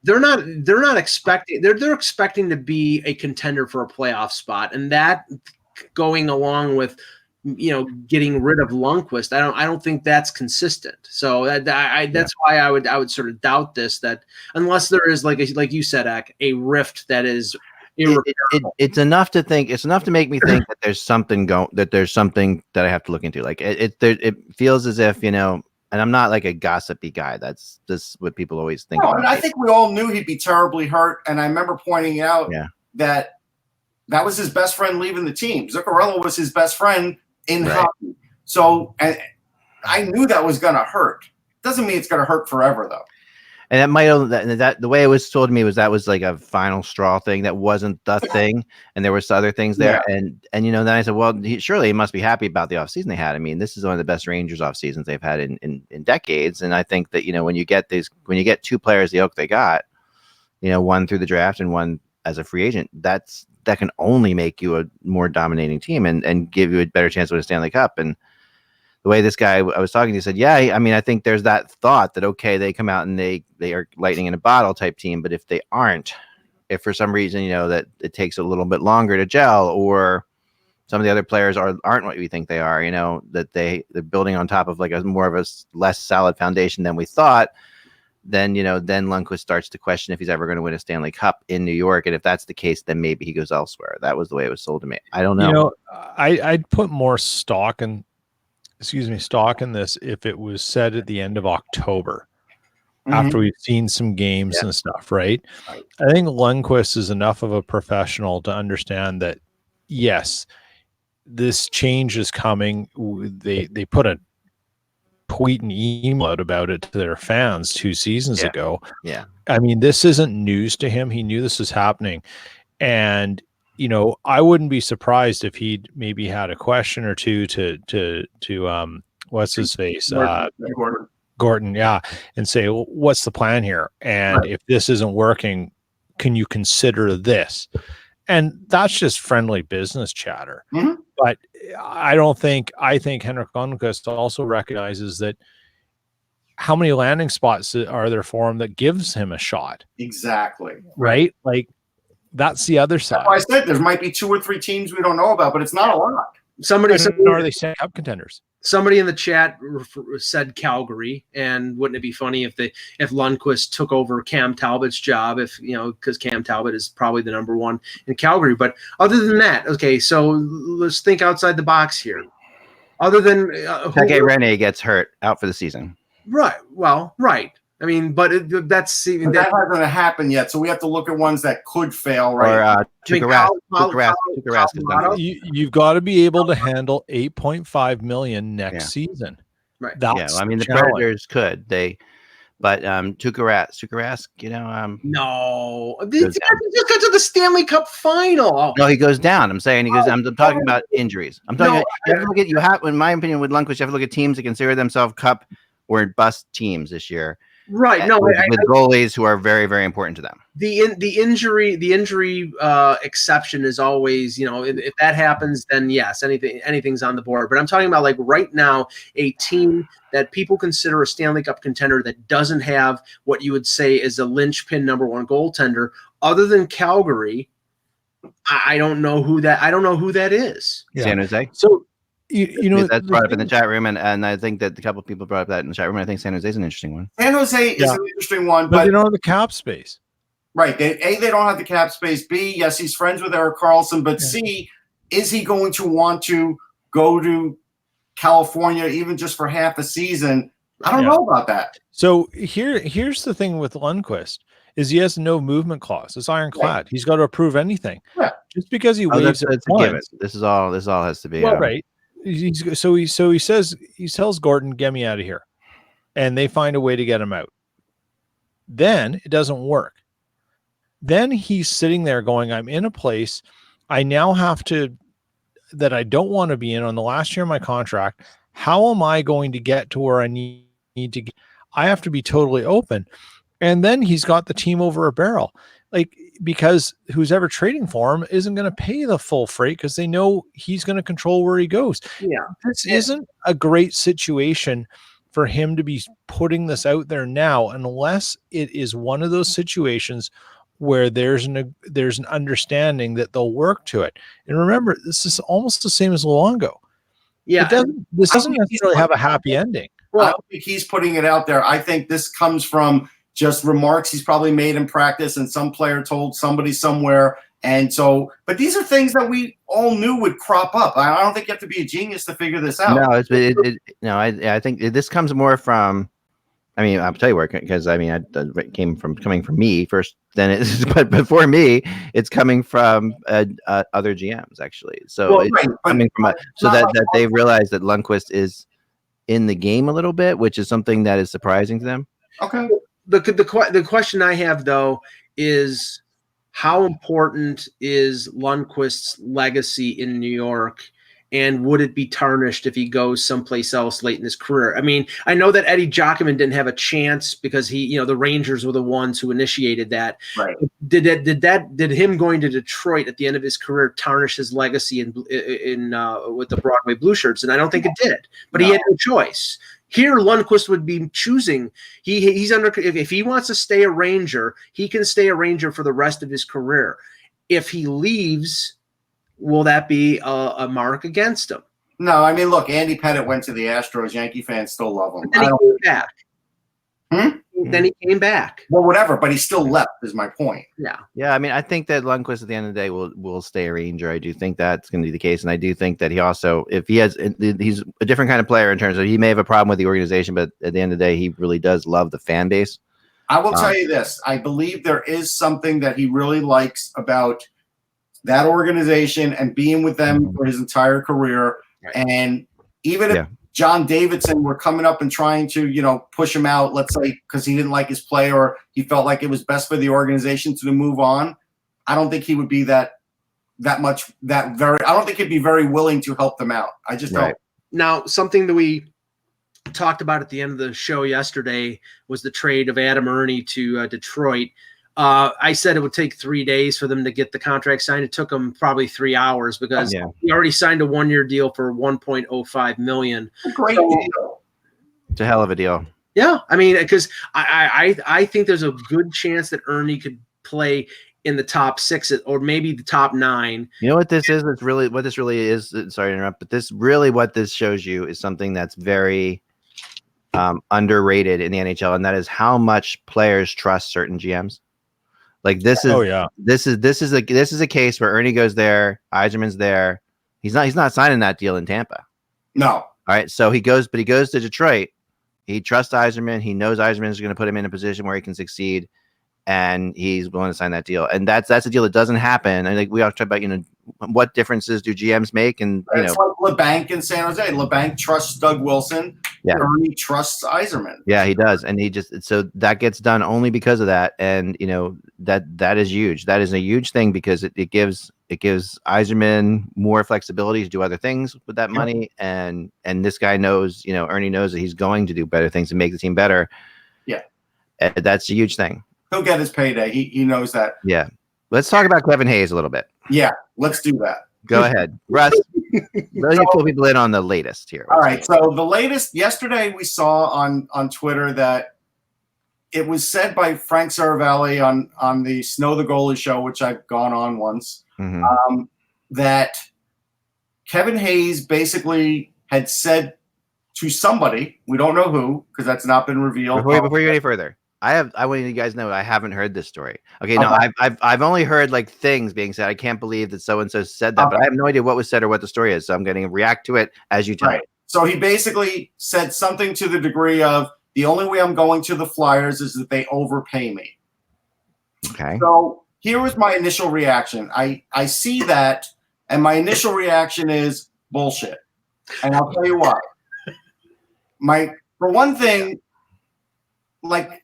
they're not expecting they're expecting to be a contender for a playoff spot, and that going along with getting rid of Lundqvist, I don't think that's consistent. So that's why I would sort of doubt this, that unless there is like you said, Ak, a rift that is. It's enough to think. It's enough to make me think that there's something that I have to look into. Like it feels as if and I'm not like a gossipy guy. That's just what people always think. No, and I think we all knew he'd be terribly hurt. And I remember pointing out that was his best friend leaving the team. Zuccarello was his best friend in hockey. So and I knew that was going to hurt. Doesn't mean it's going to hurt forever though. And that might that the way it was told to me was that was like a final straw thing. That wasn't the thing, and there was other things there. Yeah. And then I said, well, surely he must be happy about the offseason they had. I mean, this is one of the best Rangers off seasons they've had in decades. And I think that when you get 2 players the ilk they got, one through the draft and one as a free agent, that can only make you a more dominating team and give you a better chance to win a Stanley Cup. And the way this guy I was talking to said, I mean, I think there's that thought that, okay, they come out and they are lightning in a bottle type team. But if they aren't, if for some reason, that it takes a little bit longer to gel, or some of the other players aren't what we think they are, that they're building on top of like more of a less solid foundation than we thought, then Lundqvist starts to question if he's ever going to win a Stanley Cup in New York. And if that's the case, then maybe he goes elsewhere. That was the way it was sold to me. I don't know. I'd put more stock in this if it was said at the end of October, after we've seen some games and stuff, right? I think Lundqvist is enough of a professional to understand that, yes, this change is coming. They put a tweet and email out about it to their fans 2 seasons ago. Yeah. I mean, this isn't news to him. He knew this was happening. And, I wouldn't be surprised if he'd maybe had a question or two to what's his face? Gordon. Yeah. And say, well, what's the plan here? And if this isn't working, can you consider this? And that's just friendly business chatter. Mm-hmm. But I think Henrik Lundqvist also recognizes that how many landing spots are there for him that gives him a shot? Exactly. Right? Like, that's the other side. That's why I said there might be 2 or 3 teams we don't know about, but it's not a lot. Are they Stanley Cup contenders? Somebody in the chat said Calgary, and wouldn't it be funny if Lundqvist took over Cam Talbot's job? Because Cam Talbot is probably the number one in Calgary. But other than that, okay, so let's think outside the box here. Other than Peke Rene gets hurt out for the season. Right. Well, right. I mean, but that's even that hasn't happened yet, so we have to look at ones that could fail, right? Or you've got to be able to handle $8.5 million next season. Right. That's I mean, the Predators could. But Tuukka Rask, no, they just got to the Stanley Cup final. No, he goes down. I'm saying he goes. I'm talking about injuries. I'm talking. In my opinion, with Lundqvist, you have to look at teams that consider themselves Cup or bust teams this year. Right. No, with goalies who are very, very important to them. The injury exception is always, if that happens, then yes, anything's on the board. But I'm talking about, like, right now, a team that people consider a Stanley Cup contender that doesn't have what you would say is a linchpin number one goaltender, other than Calgary. I don't know who that is. Yeah. San Jose. So that's brought up in the chat room, and I think that a couple of people brought up that in the chat room. I think San Jose is an interesting one. San Jose is an interesting one, but they don't have the cap space. Right. They don't have the cap space. B, yes, he's friends with Erik Karlsson, but C, is he going to want to go to California even just for half a season? I don't know about that. So here's the thing with Lundqvist is he has no movement clause. It's ironclad. Right. He's got to approve anything. Yeah. Just because he waves it once. This all has to be. Well, right. He tells Gordon, get me out of here. And they find a way to get him out. Then it doesn't work. Then he's sitting there going, I'm in a place I now have to, that I don't want to be in on the last year of my contract. How am I going to get to where I need to get? I have to be totally open. And then he's got the team over a barrel. Like, because who's ever trading for him isn't going to pay the full freight because they know he's going to control where he goes. Yeah. This isn't a great situation for him to be putting this out there now, unless it is one of those situations where there's an understanding that they'll work to it. And remember, this is almost the same as Luongo. Yeah. This doesn't necessarily have a happy ending. Well, I don't think he's putting it out there. I think this comes from just remarks he's probably made in practice, and some player told somebody somewhere. And so, but these are things that we all knew would crop up. I don't think you have to be a genius to figure this out. No, I think this comes more from. I mean, I'll tell you where, because it came from coming from me first. Then it's, but before me, it's coming from other GMs actually. So it's coming from that they realize that Lundqvist is in the game a little bit, which is something that is surprising to them. Okay. The question I have, though, is how important is Lundqvist's legacy in New York, and would it be tarnished if he goes someplace else late in his career? I mean, I know that Eddie Jockman didn't have a chance because the Rangers were the ones who initiated that. Right. Did him going to Detroit at the end of his career tarnish his legacy in with the Broadway Blue Shirts? And I don't think it did, but he had no choice. Here, Lundqvist would be choosing. He's under. If he wants to stay a Ranger, he can stay a Ranger for the rest of his career. If he leaves, will that be a mark against him? No, I mean, look, Andy Pettitte went to the Astros. Yankee fans still love him. Then he came back. Then he came back. Well, whatever, but he still left, is my point. Yeah. Yeah, I mean, I think that Lundqvist at the end of the day will stay a Ranger. I do think that's going to be the case, and I do think that he also, if he has, he's a different kind of player in terms of he may have a problem with the organization, but at the end of the day, he really does love the fan base. I will tell you this. I believe there is something that he really likes about that organization and being with them for his entire career. Right. And even if John Davidson were coming up and trying to, push him out, let's say, because he didn't like his play or he felt like it was best for the organization to move on, I don't think he would be I don't think he'd be very willing to help them out. I just don't. Now, something that we talked about at the end of the show yesterday was the trade of Adam Ernie to Detroit. I said it would take 3 days for them to get the contract signed. It took them probably 3 hours because he already signed a 1-year deal for $1.05 million. Great deal. It's a hell of a deal. Yeah, I mean, because I think there's a good chance that Ernie could play in the top 6 or maybe the top 9. You know what this is? It's really what this really is. Sorry to interrupt, but what this shows you is something that's very underrated in the NHL, and that is how much players trust certain GMs. Like this is this is a case where Ernie goes there, Yzerman's there. He's not signing that deal in Tampa. No. All right, so he goes to Detroit. He trusts Yzerman. He knows Yzerman is going to put him in a position where he can succeed, and he's willing to sign that deal. And that's a deal that doesn't happen. And like we all talk about, what differences do GMs make? And it's like LeBanc in San Jose. LeBanc trusts Doug Wilson. Yeah. Ernie trusts Yzerman. Yeah, he does, and so that gets done only because of that. And that is huge. That is a huge thing because it gives Yzerman more flexibility to do other things with that money. And this guy knows, Ernie knows that he's going to do better things and make the team better. Yeah, and that's a huge thing. He'll get his payday. He knows that. Yeah. Let's talk about Kevin Hayes a little bit. Yeah, let's do that. Go ahead, Russ. Let me fill people in on the latest here. All right. So the latest yesterday we saw on Twitter that it was said by Frank Saravalli on the Snow the Goalie show, which I've gone on once, that Kevin Hayes basically had said to somebody, we don't know who, because that's not been revealed. Before you go any further, I want you guys to know I haven't heard this story. Okay, no, I've only heard like things being said. I can't believe that so and so said that, but I have no idea what was said or what the story is. So I'm going to react to it as you tell me. So he basically said something to the degree of, the only way I'm going to the Flyers is that they overpay me. Okay. So here was my initial reaction. I see that, and my initial reaction is bullshit. And I'll tell you why. For one thing, like,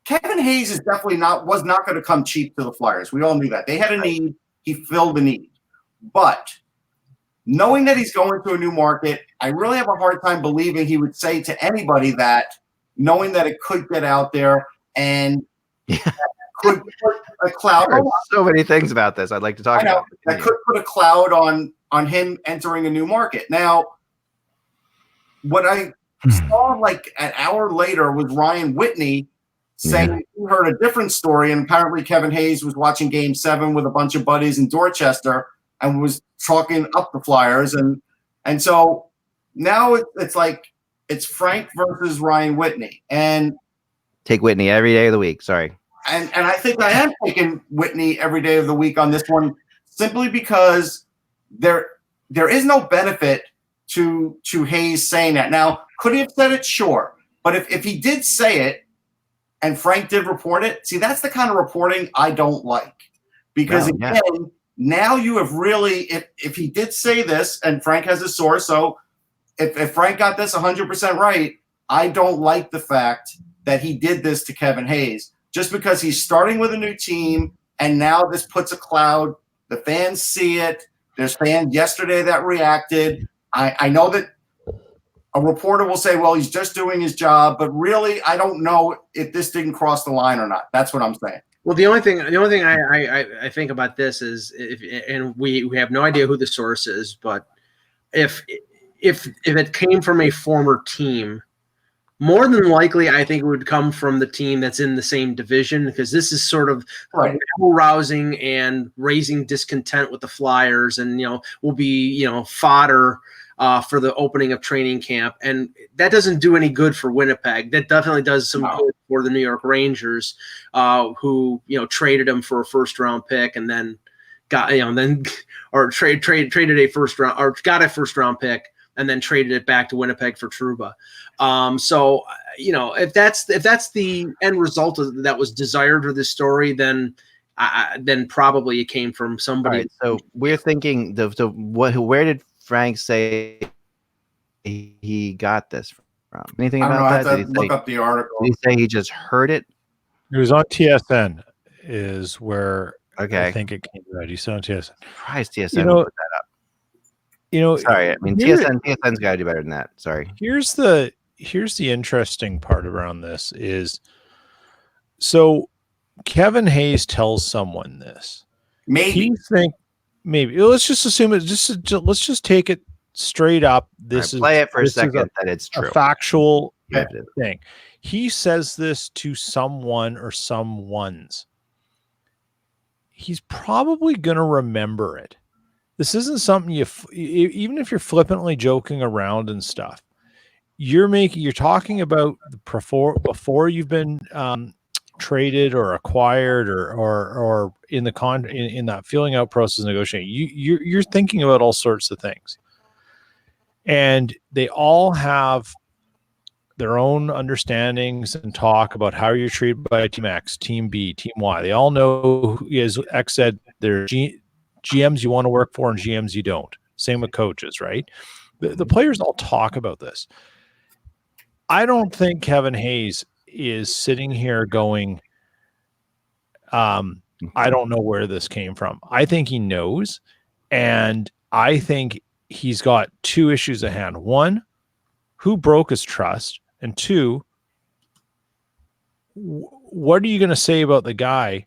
Kevin Hayes is definitely was not going to come cheap to the Flyers. We all knew that. They had a need. He filled the need. But knowing that he's going to a new market, I really have a hard time believing he would say to anybody that, knowing that it could get out there and could put a cloud. There's so many things about this I'd like to talk about. That could put a cloud on him entering a new market. Now, what I saw like an hour later was Ryan Whitney saying he heard a different story, and apparently Kevin Hayes was watching Game 7 with a bunch of buddies in Dorchester and was talking up the Flyers, and so now it's like it's Frank versus Ryan Whitney, and take Whitney every day of the week. Sorry, and I think I am taking Whitney every day of the week on this one, simply because there is no benefit to Hayes saying that. Now, could he have said it? Sure, but if he did say it, and Frank did report it, see, that's the kind of reporting I don't like. Because, now you have really, if he did say this, and Frank has a source, so if Frank got this 100% right, I don't like the fact that he did this to Kevin Hayes. Just because he's starting with a new team, and now this puts a cloud. The fans see it. There's fans yesterday that reacted. I know that a reporter will say, well, he's just doing his job, but really, I don't know if this didn't cross the line or not. That's what I'm saying. Well, the only thing I think about this is, and we have no idea who the source is, but if it came from a former team, more than likely, I think it would come from the team that's in the same division, because this is sort of rousing and raising discontent with the Flyers, and will be fodder for the opening of training camp, and that doesn't do any good for Winnipeg. That definitely does some good for the New York Rangers, who traded him for a first-round pick, and then got traded a first-round, or got a first-round pick, and then traded it back to Winnipeg for Trouba. So if that's the end result that was desired for this story, then then probably it came from All somebody. right, so we're thinking where did Frank say he got this from? Anything I don't know. about I have that? to Did he look say, up the article. did he say he just heard it? It was on TSN, is where I Okay. think it came out. You said on TSN. Surprised TSN You know, would put that up. Sorry, I mean TSN's got to do better than that. Sorry. Here's the interesting part around this is, so Kevin Hayes tells someone this. Maybe. Maybe let's just assume it. Let's just take it straight up. This is play it for a second that it's true. A factual Yeah. thing. He says this to someone or someone's. He's probably going to remember it. This isn't something even if you're flippantly joking around and stuff, you're talking about before you've been traded or acquired or in the in that filling out process negotiating. You're thinking about all sorts of things, and they all have their own understandings and talk about how you're treated by Team X, Team B, Team Y. They all know, as X said, there GMs you want to work for and GMs you don't. Same with coaches, right? The players all talk about this. I don't think Kevin Hayes is sitting here going, I don't know where this came from. I think he knows, and I think he's got two issues at hand. One, who broke his trust? And two, what are you going to say about the guy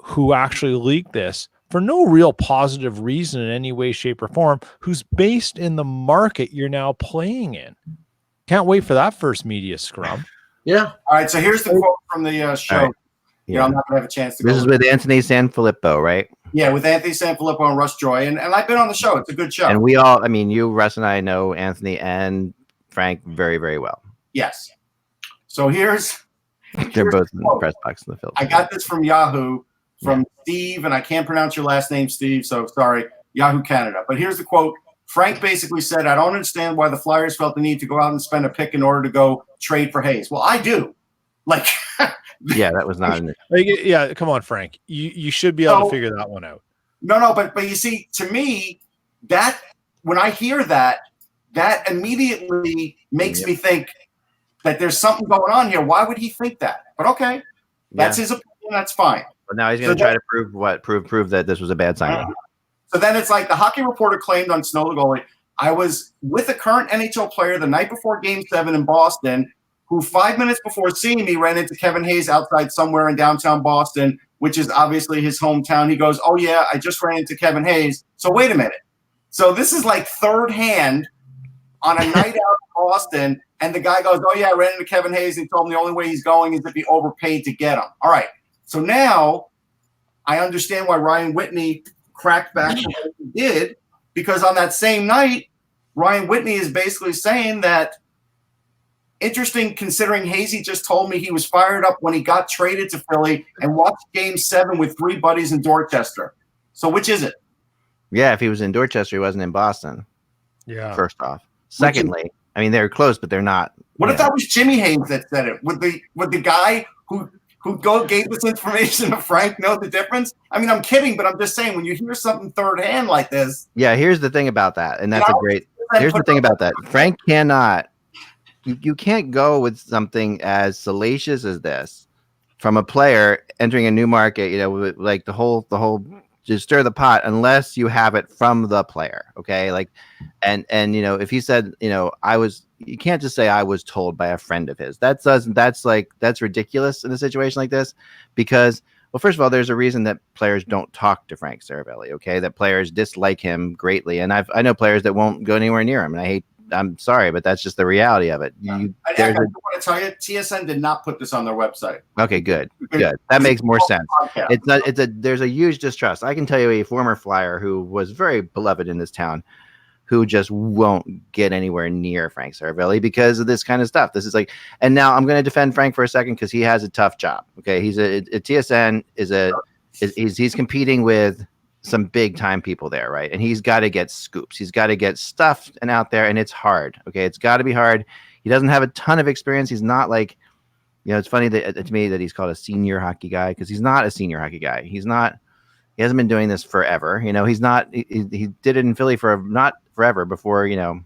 who actually leaked this for no real positive reason in any way, shape, or form, who's based in the market you're now playing in? Can't wait for that first media scrum. Yeah. All right. So here's the quote from the show. Right. Yeah. I'm not going to have a chance to This go is with Anthony Sanfilippo, right? Yeah, with Anthony Sanfilippo and Russ Joy. And I've been on the show. It's a good show. And we all, I mean, you, Russ, and I know Anthony and Frank very, very well. Yes. So here's They're both in the press box in the Philippines. I got this from Yahoo from Steve, and I can't pronounce your last name, Steve, so sorry, Yahoo Canada. But here's the quote. Frank basically said, I don't understand why the Flyers felt the need to go out and spend a pick in order to go trade for Hayes. Well, I do. Like, yeah, that was not. Yeah, come on, Frank. You should be able to figure that one out. No, but you see, to me, that when I hear that immediately makes me think that there's something going on here. Why would he think that? But okay, that's his opinion. That's fine. But now he's going to try to prove that this was a bad signing. So then it's like the Hockey Reporter claimed on Snow the Goalie, I was with a current NHL player the night before Game 7 in Boston, who 5 minutes before seeing me ran into Kevin Hayes outside somewhere in downtown Boston, which is obviously his hometown. He goes, oh, yeah, I just ran into Kevin Hayes. So wait a minute. So this is like third hand on a night out in Boston, and the guy goes, oh, yeah, I ran into Kevin Hayes and told him the only way he's going is if he overpaid to get him. All right. So now I understand why Ryan Whitney cracked back to what he did, because on that same night, Ryan Whitney is basically saying that, interesting considering Hazy just told me he was fired up when he got traded to Philly and watched Game 7 with 3 buddies in Dorchester. So which is it? Yeah, if he was in Dorchester, he wasn't in Boston. Yeah. First off. Secondly, I mean, they're close, but they're not. What if that was Jimmy Hayes that said it? Would the guy who gave this information to Frank know the difference? I mean, I'm kidding, but I'm just saying when you hear something third hand like this. Yeah, here's the thing about that, and that's here's the thing about that. Frank cannot. You can't go with something as salacious as this from a player entering a new market, like the whole just stir the pot unless you have it from the player. Okay. Like, and if he said, you can't just say I was told by a friend of his. That's ridiculous in a situation like this, because, well, first of all, there's a reason that players don't talk to Frank Saravelli. Okay. That players dislike him greatly. And I know players that won't go anywhere near him. And I'm sorry, but that's just the reality of it. I want to tell you, TSN did not put this on their website. Okay, good. That makes more sense. There's a huge distrust. I can tell you a former Flyer who was very beloved in this town, who just won't get anywhere near Frank Saravelli because of this kind of stuff. This is like, and now I'm going to defend Frank for a second because he has a tough job. Okay, he's a TSN he's competing with some big time people there, right? And he's got to get scoops. He's got to get stuff and out there, and it's hard. Okay, it's got to be hard. He doesn't have a ton of experience. He's not like You know, it's funny that to me that he's called a senior hockey guy because he's not a senior hockey guy. He hasn't been doing this forever. You know, he's not. He did it in Philly for not forever before. You know,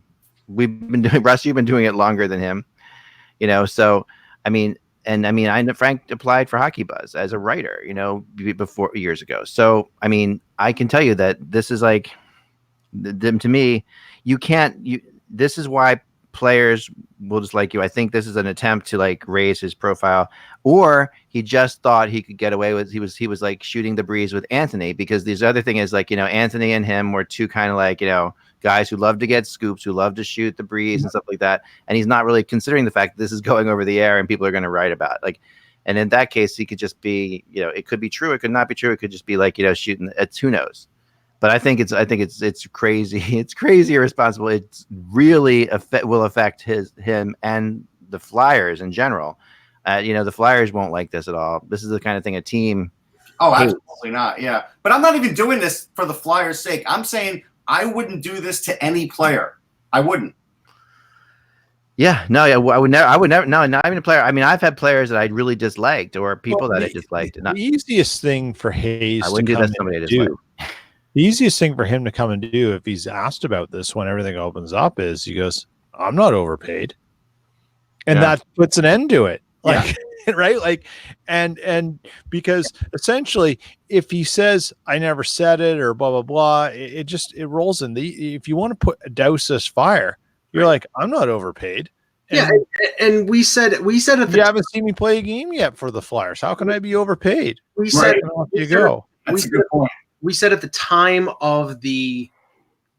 we've been doing. Russ, you've been doing it longer than him. You know, so I mean, I know Frank applied for Hockey Buzz as a writer. You know, before years ago. So I mean, I can tell you that this is like, to me, you can't. This is why players will dislike you. I think this is an attempt to like raise his profile, or he just thought he could get away with. He was like shooting the breeze with Anthony, because this other thing is like, you know, Anthony and him were two kind of like, you know, guys who love to get scoops, who love to shoot the breeze and stuff like that. And he's not really considering the fact that this is going over the air and people are going to write about it. Like, and in that case, he could just be, you know, it could be true, it could not be true, it could just be like, you know, shooting. It's who knows. But I think it's crazy. It's crazy irresponsible. It's really will affect him and the Flyers in general. You know, the Flyers won't like this at all. This is the kind of thing a team. Oh, absolutely not. Yeah. But I'm not even doing this for the Flyers' sake. I'm saying I wouldn't do this to any player. I wouldn't. Yeah, no, yeah, I would never. No, not even a player. I mean, I've had players that I really disliked, or people that I disliked. The easiest thing for Hayes to come and do. The easiest thing for him to come and do, if he's asked about this when everything opens up, is he goes, "I'm not overpaid," and that puts an end to it. Like, right? Like, and because essentially, if he says, "I never said it," or blah blah blah, it rolls in. If you want to douse this fire, you're like, "I'm not overpaid." And, and we said at you haven't seen me play a game yet for the Flyers. How can I be overpaid? We said off you go. That's a good point. We said at the time of the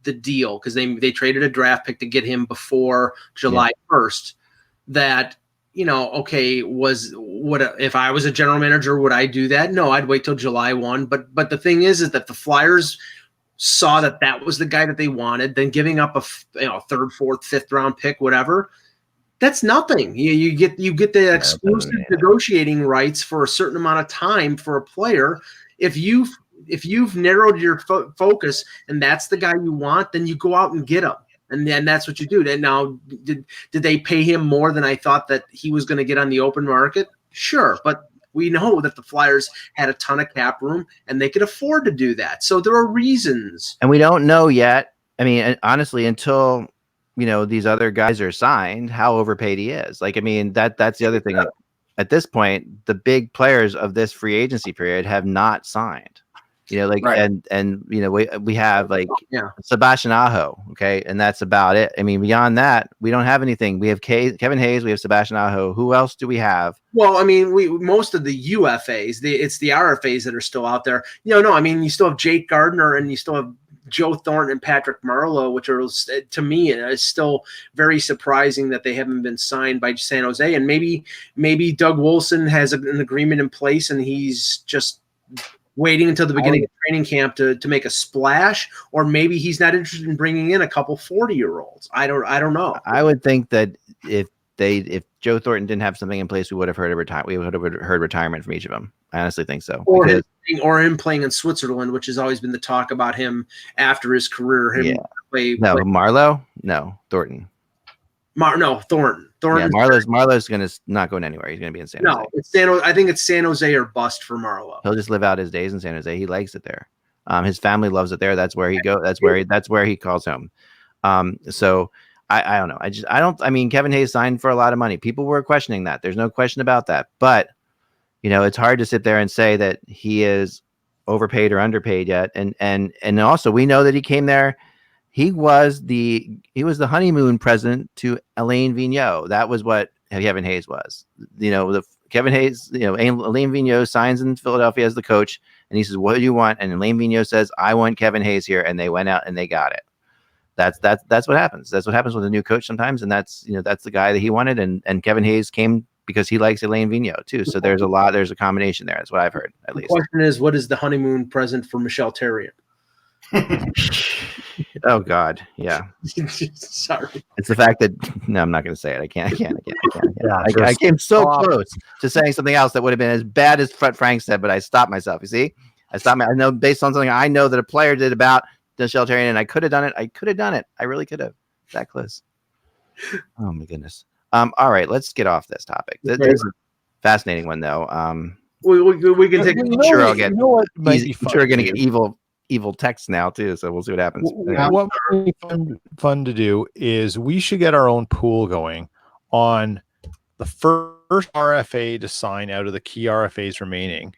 deal, because they traded a draft pick to get him before July 1st, that, you know, okay, if I was a general manager, would I do that? No, I'd wait till July 1. But the thing is that the Flyers saw that was the guy that they wanted. Then giving up a third, fourth, fifth round pick, whatever, that's nothing. You get the exclusive negotiating rights for a certain amount of time for a player. If you've narrowed your focus and that's the guy you want, then you go out and get him. And then that's what you do. And now, did they pay him more than I thought that he was going to get on the open market? Sure. But we know that the Flyers had a ton of cap room and they could afford to do that. So there are reasons. And we don't know yet. I mean, honestly, until, you know, these other guys are signed, how overpaid he is. Like, I mean, that's the other thing. Like, at this point, the big players of this free agency period have not signed. You know, like, and you know, we have like Sebastian Aho, okay, and that's about it. I mean, beyond that, we don't have anything. We have Kevin Hayes, we have Sebastian Aho. Who else do we have? Well, I mean, most of the UFAs, it's the RFAs that are still out there. You know, no, I mean, you still have Jake Gardner and you still have Joe Thornton and Patrick Marleau, which are, to me, is still very surprising that they haven't been signed by San Jose. And maybe Doug Wilson has an agreement in place and he's just waiting until the beginning of training camp to make a splash, or maybe he's not interested in bringing in a couple 40-year-olds. I don't know. I would think that if Joe Thornton didn't have something in place, we would have heard retirement from each of them. I honestly think so. Or him playing in Switzerland, which has always been the talk about him after his career. Marleau? No, Thornton. Thornton. Yeah, Marlowe's not going anywhere. He's going to be in San Jose. No, it's I think it's San Jose or bust for Marleau. He'll just live out his days in San Jose. He likes it there. His family loves it there. That's where he goes. That's where he calls home. So I don't know. I mean, Kevin Hayes signed for a lot of money. People were questioning that. There's no question about that. But, you know, it's hard to sit there and say that he is overpaid or underpaid yet. And also we know that he came there. He was the honeymoon present to Alain Vigneault. That was what Kevin Hayes was. You know, Kevin Hayes, you know, Alain Vigneault signs in Philadelphia as the coach, and he says, "What do you want?" And Alain Vigneault says, "I want Kevin Hayes here," and they went out and they got it. That's what happens. That's what happens with a new coach sometimes, and that's the guy that he wanted, and Kevin Hayes came because he likes Alain Vigneault too. So there's a combination there. That's what I've heard, at least. The question is, what is the honeymoon present for Michel Therrien? Oh God, yeah. Sorry. It's the fact that I'm not going to say it. I can't. I came so close to saying something else that would have been as bad as Frank said, but I stopped myself. You see, I know based on something I know that a player did about Michel Therrien, and I could have done it. I really could have. That close. Oh my goodness. All right, let's get off this topic. fascinating one though. We can take. I'm sure I'll get. You know what might be I'm fun sure we're gonna to get do? evil texts now too. So we'll see what happens. What might be fun to do is we should get our own pool going on the first RFA to sign out of the key RFAs remaining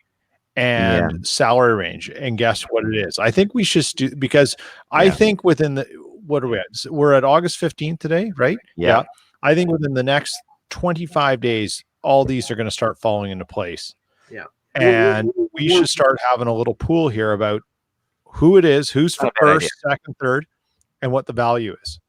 and salary range. And guess what it is? I think we should do, because I think within the, what are we at? We're at August 15th today, right? Yeah. I think within the next 25 days, all these are going to start falling into place. Yeah. And we should start having a little pool here about who it is, who's first, second, third, and what the value is.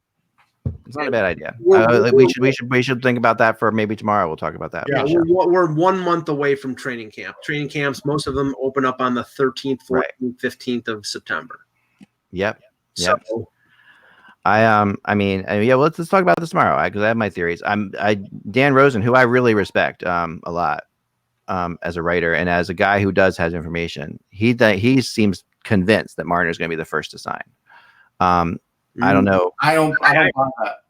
It's not a bad idea. We should think about that for maybe tomorrow. We'll talk about that. Yeah, we're 1 month away from training camp. Training camps, most of them open up on the 13th, 14th, 15th of September. Yep. So, let's talk about this tomorrow because I have my theories. Dan Rosen, who I really respect a lot as a writer and as a guy who has information. He seems convinced that Marner is going to be the first to sign. I don't know. I don't buy that.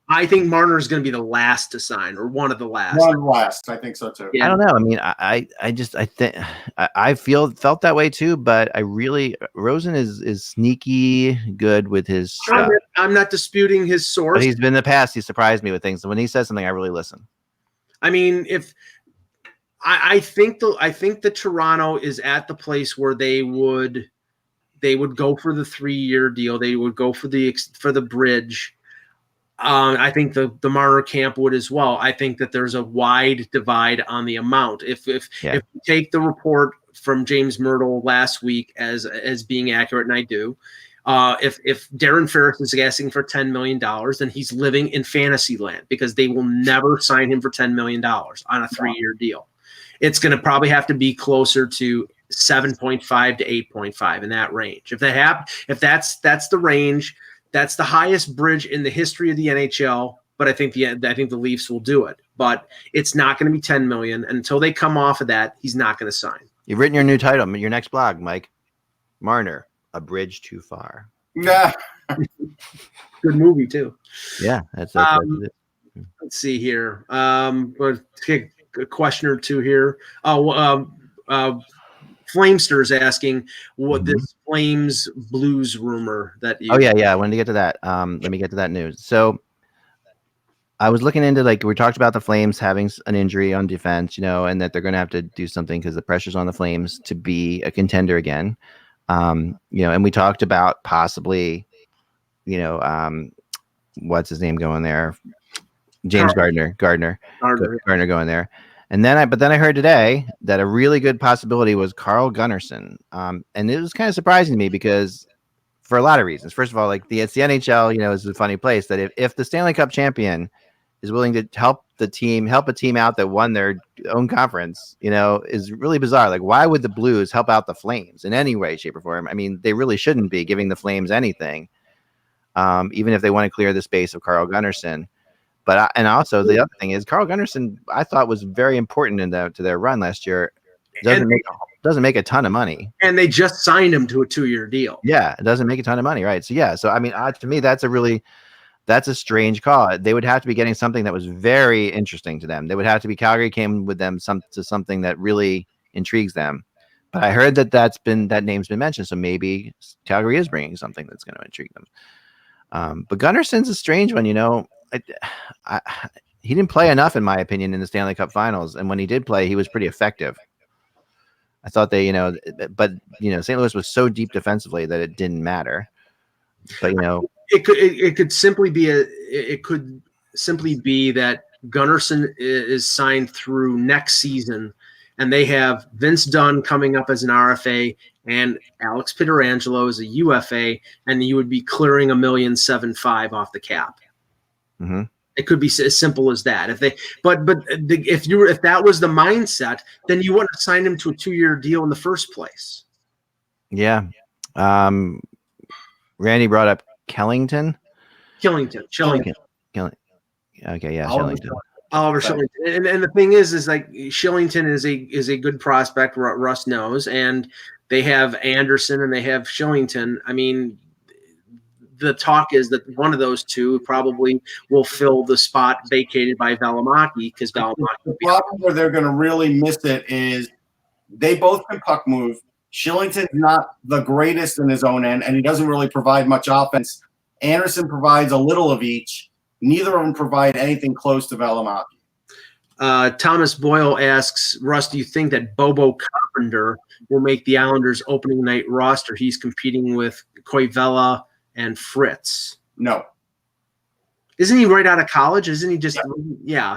I think Marner is going to be the last to sign, or one of the last. One of the last, I think so too. Yeah. I don't know. I mean, I think I felt that way too. But Rosen is sneaky good with his stuff. I'm not disputing his source. But he's been in the past. He surprised me with things. When he says something, I really listen. I mean, I think the Toronto is at the place where they would go for the 3-year deal. They would go for the bridge. I think the Marner camp would as well. I think that there's a wide divide on the amount. If you take the report from James Myrtle last week as being accurate, and I do, if Darren Ferris is asking for $10 million, then he's living in fantasy land because they will never sign him for $10 million on a 3-year deal. It's going to probably have to be closer to 7.5 to 8.5 in that range. If that's the range, that's the highest bridge in the history of the NHL. But I think the Leafs will do it. But it's not going to be 10 million until they come off of that. He's not going to sign. You've written your new title, your next blog, Mike. Marner, A Bridge Too Far. Yeah, good movie too. Yeah, that's it. Let's see here. But take a question or two here. Flamester's asking what this Flames Blues rumor that you. Oh yeah. I wanted to get to that. Let me get to that news. So I was looking into we talked about the Flames having an injury on defense, and that they're going to have to do something because the pressure's on the Flames to be a contender again. And we talked about possibly, what's his name going there? James Gardner going there. And then I heard today that a really good possibility was Carl Gunnarsson. And it was kind of surprising to me because for a lot of reasons. First of all, it's the NHL, is a funny place that if the Stanley Cup champion is willing to help a team out that won their own conference, is really bizarre. Why would the Blues help out the Flames in any way, shape, or form? I mean, they really shouldn't be giving the Flames anything, even if they want to clear the space of Carl Gunnarsson. But and also the other thing is Carl Gunnarsson, I thought was very important to their run last year. Doesn't make a ton of money, and they just signed him to a 2-year deal. Yeah, it doesn't make a ton of money, right? So I mean, to me, that's a strange call. They would have to be getting something that was very interesting to them. They would have to be Calgary came with them to something that really intrigues them. But I heard that name's been mentioned, so maybe Calgary is bringing something that's going to intrigue them. But Gunnarsson's a strange one, he didn't play enough, in my opinion, in the Stanley Cup Finals, and when he did play, he was pretty effective. I thought but St. Louis was so deep defensively that it didn't matter. But it could simply be that Gunnarsson is signed through next season, and they have Vince Dunn coming up as an RFA and Alex Pietrangelo as a UFA, and you would be clearing $1,750,000 off the cap. Mm-hmm. It could be as simple as that. If that was the mindset, then you wouldn't have signed him to a 2-year deal in the first place. Yeah. Randy brought up Shillington. Okay, yeah, Shillington. Oliver Shillington. And the thing is Shillington is a good prospect. Russ knows, and they have Anderson and they have Shillington. I mean, the talk is that one of those two probably will fill the spot vacated by Valimaki because Valimaki. The problem where they're going to really miss it is they both can puck move. Shillington's not the greatest in his own end, and he doesn't really provide much offense. Anderson provides a little of each. Neither of them provide anything close to Valimaki. Thomas Boyle asks, Russ, do you think that Bobo Carpenter will make the Islanders opening night roster? He's competing with Koivela and Fritz. No. Isn't he right out of college? Isn't he just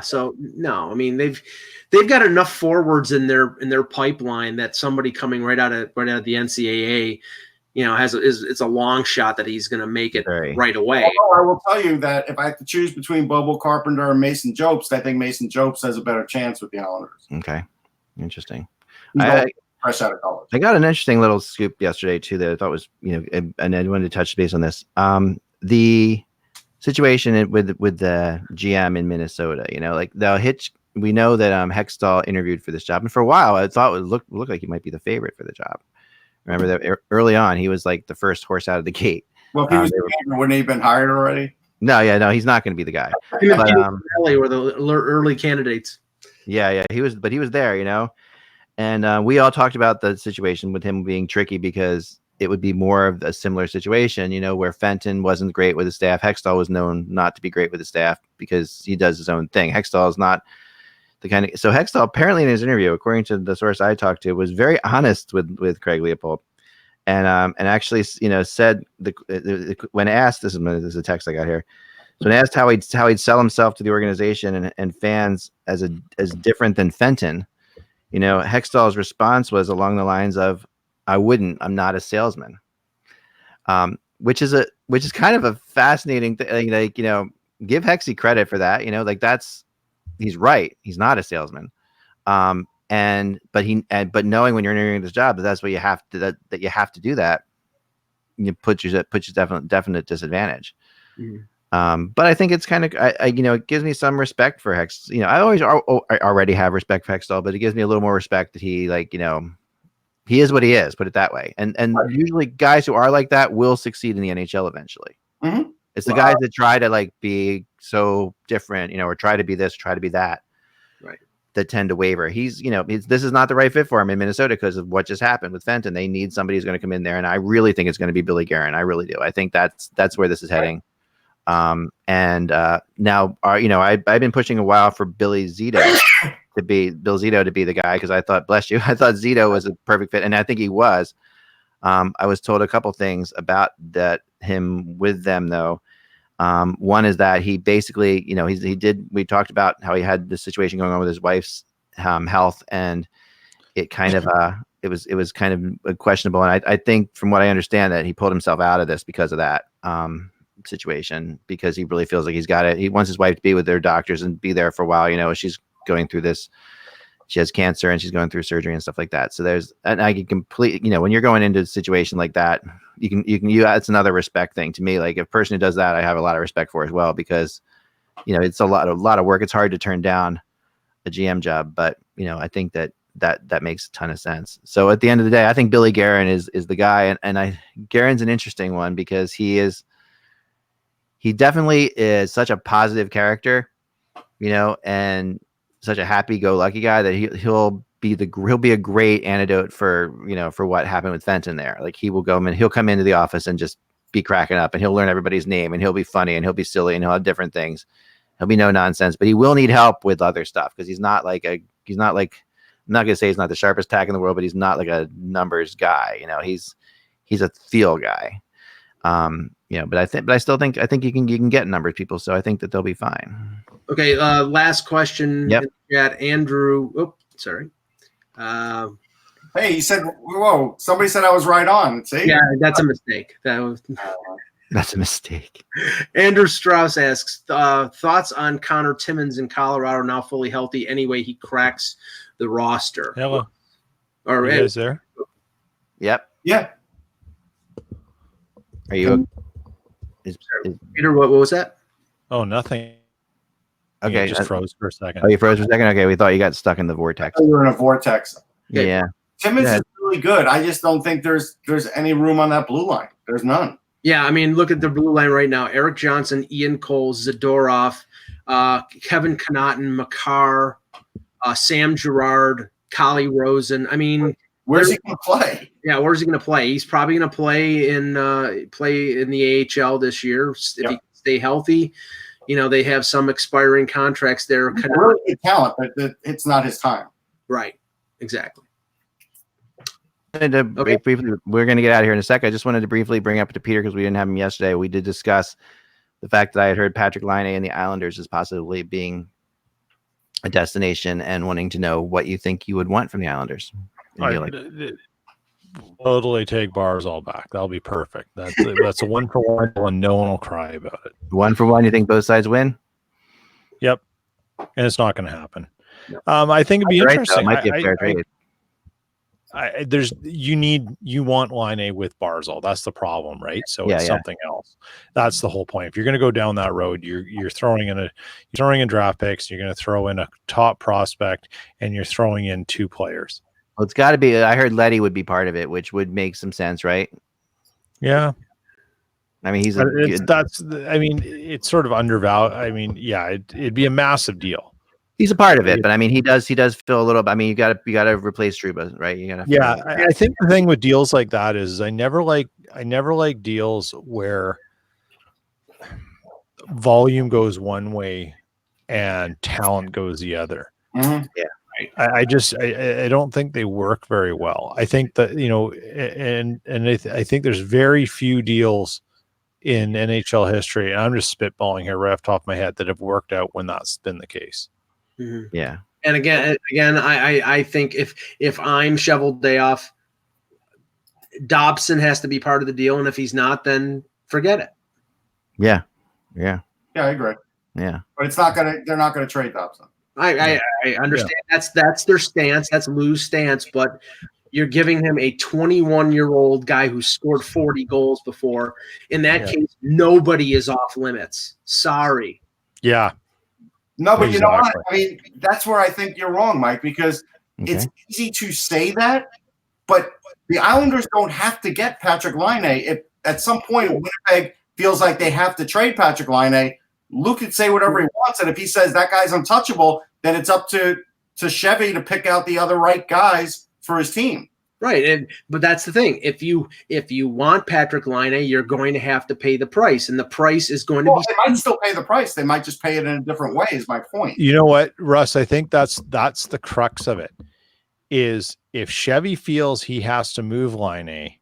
so no. I mean, they've got enough forwards in their pipeline that somebody coming right out of the NCAA, it's a long shot that he's going to make it right away. Although I will tell you that if I have to choose between Bobo Carpenter and Mason Jobst, I think Mason Jobst has a better chance with the Islanders. Okay, interesting. Fresh out of college. I got an interesting little scoop yesterday too that I thought was, and I wanted to touch base on this. The situation with the GM in Minnesota, we know that Hextall interviewed for this job, and for a while I thought it looked like he might be the favorite for the job. Remember that early on he was like the first horse out of the gate. Well, if he was wouldn't he have been hired already? No, he's not going to be the guy. But, were the early candidates. Yeah, he was there, and we all talked about the situation with him being tricky because it would be more of a similar situation, where Fenton wasn't great with the staff. Hextall was known not to be great with the staff because he does his own thing. Hextall is not the kind of, so Hextall apparently in his interview, according to the source I talked to, was very honest with Craig Leopold, and actually said when asked, this is a text I got here. So when asked how he'd sell himself to the organization and fans as different than Fenton, Hextall's response was along the lines of, "I wouldn't. I'm not a salesman," which is kind of a fascinating thing. Give Hexy credit for that. He's right. He's not a salesman. But knowing when you're interviewing this job that's what you have to that you have to do that, you put you definite disadvantage. Mm-hmm. But I think it's kind of it gives me some respect for Hex. I already have respect for Hextall, but it gives me a little more respect that he he is what he is, put it that way. And usually guys who are like that will succeed in the NHL eventually. Mm-hmm. It's the guys that try to be so different, or try to be this, try to be that, right, that tend to waver. This is not the right fit for him in Minnesota because of what just happened with Fenton. They need somebody who's going to come in there, and I really think it's going to be Billy Guerin. I really do. I think that's where this is heading. Now, I've been pushing a while for Bill Zito to be the guy because I thought, bless you, I thought Zito was a perfect fit, and I think he was. I was told a couple things about him with them though. One is that he basically, we talked about how he had this situation going on with his wife's health, and it kind of it was kind of questionable, and I think from what I understand that he pulled himself out of this because of that situation, because he really feels like he's got it. He wants his wife to be with their doctors and be there for a while. She's going through this. She has cancer and she's going through surgery and stuff like that. So I can completely, when you're going into a situation like that, it's another respect thing to me. Like a person who does that, I have a lot of respect for as well, because, it's a lot of work. It's hard to turn down a GM job, but I think that makes a ton of sense. So at the end of the day, I think Billy Guerin is the guy. And Guerin's an interesting one because he definitely is such a positive character, and such a happy-go-lucky guy that he'll be a great antidote for what happened with Fenton there. Like he'll come into the office and just be cracking up, and he'll learn everybody's name, and he'll be funny, and he'll be silly, and he'll have different things. He'll be no nonsense, but he will need help with other stuff because he's not like I'm not going to say he's not the sharpest tack in the world, but he's not like a numbers guy. He's a feel guy. But I still think you can get numbers, people. So I think that they'll be fine. Okay. Last question. Yep. In the chat, Andrew. Oh, sorry. Hey, you said, whoa, somebody said I was right on. See? Yeah, that's a mistake. That's a mistake. Andrew Strauss asks, thoughts on Connor Timmins in Colorado, now fully healthy. Anyway, he cracks the roster. Hello. Are you guys there? Yep. Yeah. Are you? Peter, what was that? Oh, nothing. Okay. It just froze for a second. Oh, you froze for a second? Okay, we thought you got stuck in the vortex. You were in a vortex. Yeah. Timmins is really good. I just don't think there's any room on that blue line. There's none. Yeah, I mean, look at the blue line right now. Eric Johnson, Ian Cole, Zadorov, Kevin Connaughton, Makar, Sam Girard, Kali Rosen. I mean, Where's he going to play? Yeah, where's he going to play? He's probably going to play in the AHL this year if he can stay healthy. You know, they have some expiring contracts there. Really good talent, but it's not his time. Right, exactly. Briefly, we're going to get out of here in a sec. I just wanted to briefly bring up to Peter, because we didn't have him yesterday. We did discuss the fact that I had heard Patrick Laine and the Islanders is possibly being a destination, and wanting to know what you think you would want from the Islanders. Totally take Barzal back. That'll be perfect. That's a 1-for-1, and no one will cry about it. 1-for-1. You think both sides win? Yep, and it's not going to happen. I think it'd be interesting. It might be a fair trade. You want Laine with Barzal. That's the problem, right? So it's something else. That's the whole point. If you're going to go down that road, you're throwing in draft picks. You're going to throw in a top prospect, and you're throwing in 2 players. Well, it's got to be. I heard Letty would be part of it, which would make some sense, right? Yeah. I mean, it's sort of undervalued. I mean, yeah, it'd be a massive deal. He's a part of it, but I mean, he does feel a little. I mean, you got to replace Trouba, right? You got to. Yeah, I think the thing with deals like that is I never like deals where volume goes one way and talent goes the other. Mm-hmm. Yeah. I don't think they work very well. I think that, I think there's very few deals in NHL history, and I'm just spitballing here right off the top of my head, that have worked out when that's been the case. Mm-hmm. Yeah. And again, I think if I'm Cheveldayoff, Dobson has to be part of the deal, and if he's not, then forget it. Yeah. Yeah, I agree. Yeah. But they're not gonna trade Dobson. I understand that's their stance. That's Lou's stance, but you're giving him a 21-year-old guy who scored 40 goals before. In that case, nobody is off limits. Sorry. Yeah. No, but you know what? I mean, that's where I think you're wrong, Mike, because it's easy to say that, but the Islanders don't have to get Patrick Laine. If at some point Winnipeg feels like they have to trade Patrick Laine, Lou can say whatever he wants, and if he says that guy's untouchable, then it's up to Chevy to pick out the other right guys for his team. Right, but that's the thing. If you want Patrick Laine, you're going to have to pay the price, and the price is going to be. They might still pay the price. They might just pay it in a different way. Is my point. You know what, Russ? I think that's the crux of it. Is if Chevy feels he has to move Laine,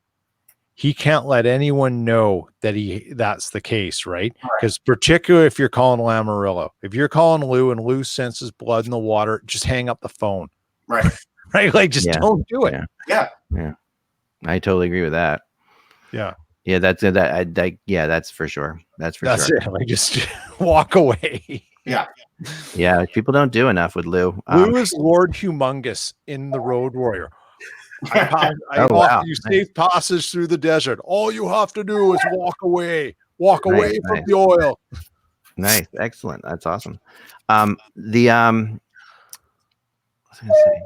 he can't let anyone know that that's the case, right? Because particularly if you're calling Lamoriello, if you're calling Lou and Lou senses blood in the water, just hang up the phone. Right. Right. Like just don't do it. Yeah. I totally agree with that. Yeah. Yeah. That's for sure. That's sure. It. Like just walk away. Yeah. Yeah. People don't do enough with Lou. Lou is Lord Humongous in The Road Warrior. I offer you safe passage through the desert. All you have to do is walk away. Walk away from the oil. Nice. Excellent. That's awesome. What was I going to say?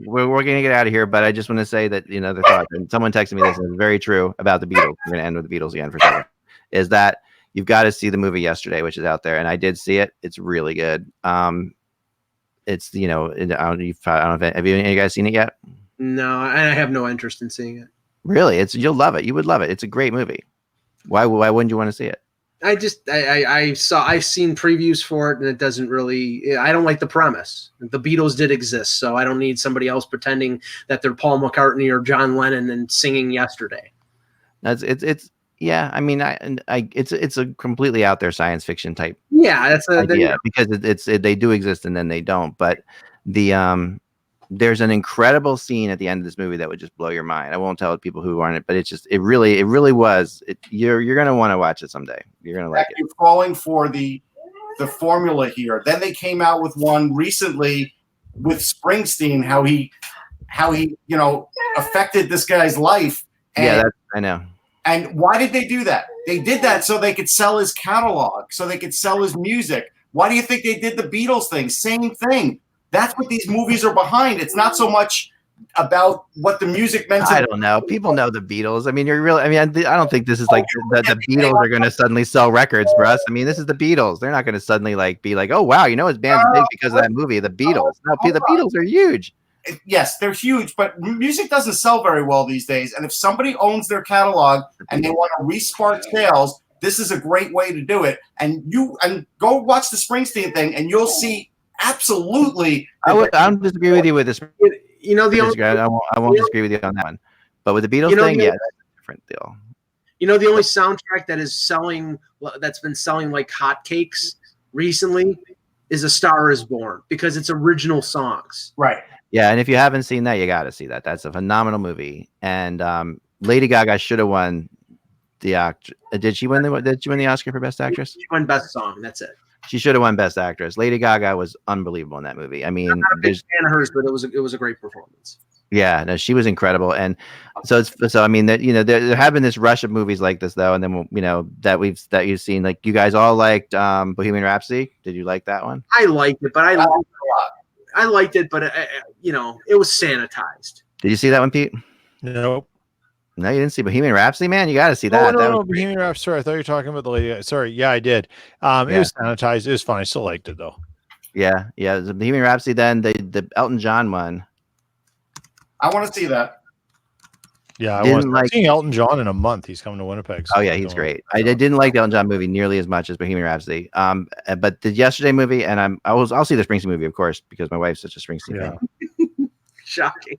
We're going to get out of here, but I just want to say that, the thought, and someone texted me this, and it's very true about the Beatles. We're going to end with the Beatles again for a second. Is that you've got to see the movie Yesterday, which is out there, and I did see it. It's really good. It's, I don't know if have you guys seen it yet? No, I have no interest in seeing it. Really? You'll love it. You would love it. It's a great movie. Why wouldn't you want to see it? I've seen previews for it, and it doesn't really. I don't like the premise. The Beatles did exist, so I don't need somebody else pretending that they're Paul McCartney or John Lennon and singing Yesterday. Yeah. I mean, it's a completely out there science fiction type. Yeah, that's idea, because they do exist and then they don't. But there's an incredible scene at the end of this movie that would just blow your mind. I won't tell people who aren't it, but it really was. You're gonna want to watch it someday. You're gonna like it. You're falling for the formula here. Then they came out with one recently with Springsteen, how he affected this guy's life. And, I know. And why did they do that? They did that so they could sell his catalog, so they could sell his music. Why do you think they did the Beatles thing? Same thing. That's what these movies are behind. It's not so much about what the music meant to I don't know. People know the Beatles. I mean, you're really. I mean, I don't think this is like the Beatles are going to suddenly sell records for us. I mean, this is the Beatles. They're not going to suddenly like be like, oh wow, you know, his band's big because of that movie, the Beatles. No, the Beatles are huge. Yes, they're huge, but music doesn't sell very well these days. And if somebody owns their catalog and they want to re-spark sales, this is a great way to do it. And go watch the Springsteen thing, and you'll see absolutely. I don't disagree with you with this. You know, I won't disagree with you on that one. But with the Beatles thing, yeah, that's a different deal. You know, the only soundtrack that's been selling like hotcakes recently is A Star Is Born, because it's original songs. Right. Yeah, and if you haven't seen that, you got to see that. That's a phenomenal movie. And Lady Gaga should have won the Did she win the Oscar for Best Actress? She won Best Song. That's it. She should have won Best Actress. Lady Gaga was unbelievable in that movie. I mean, I'm not a big fan of hers, but it was a great performance. Yeah, no, she was incredible. And so I mean that, you know, there have been this rush of movies like this though, and then, you know, that you've seen, like, you guys all liked Bohemian Rhapsody. Did you like that one? I liked it, but I liked it, but you know, it was sanitized. Did you see that one, Pete? Nope. No, you didn't see Bohemian Rhapsody, man. You got to see that. No, Bohemian Rhapsody. Sorry, I thought you were talking about the lady. Sorry, yeah, I did. It was sanitized. It was fun. I still liked it though. Yeah. The Bohemian Rhapsody. Then the Elton John one. I want to see that. Yeah, I was seeing Elton John in a month. He's coming to Winnipeg. So oh yeah, he's great. I didn't like the Elton John movie nearly as much as Bohemian Rhapsody. But the Yesterday movie, and I'll see the Springsteen movie, of course, because my wife's such a Springsteen fan. Shocking.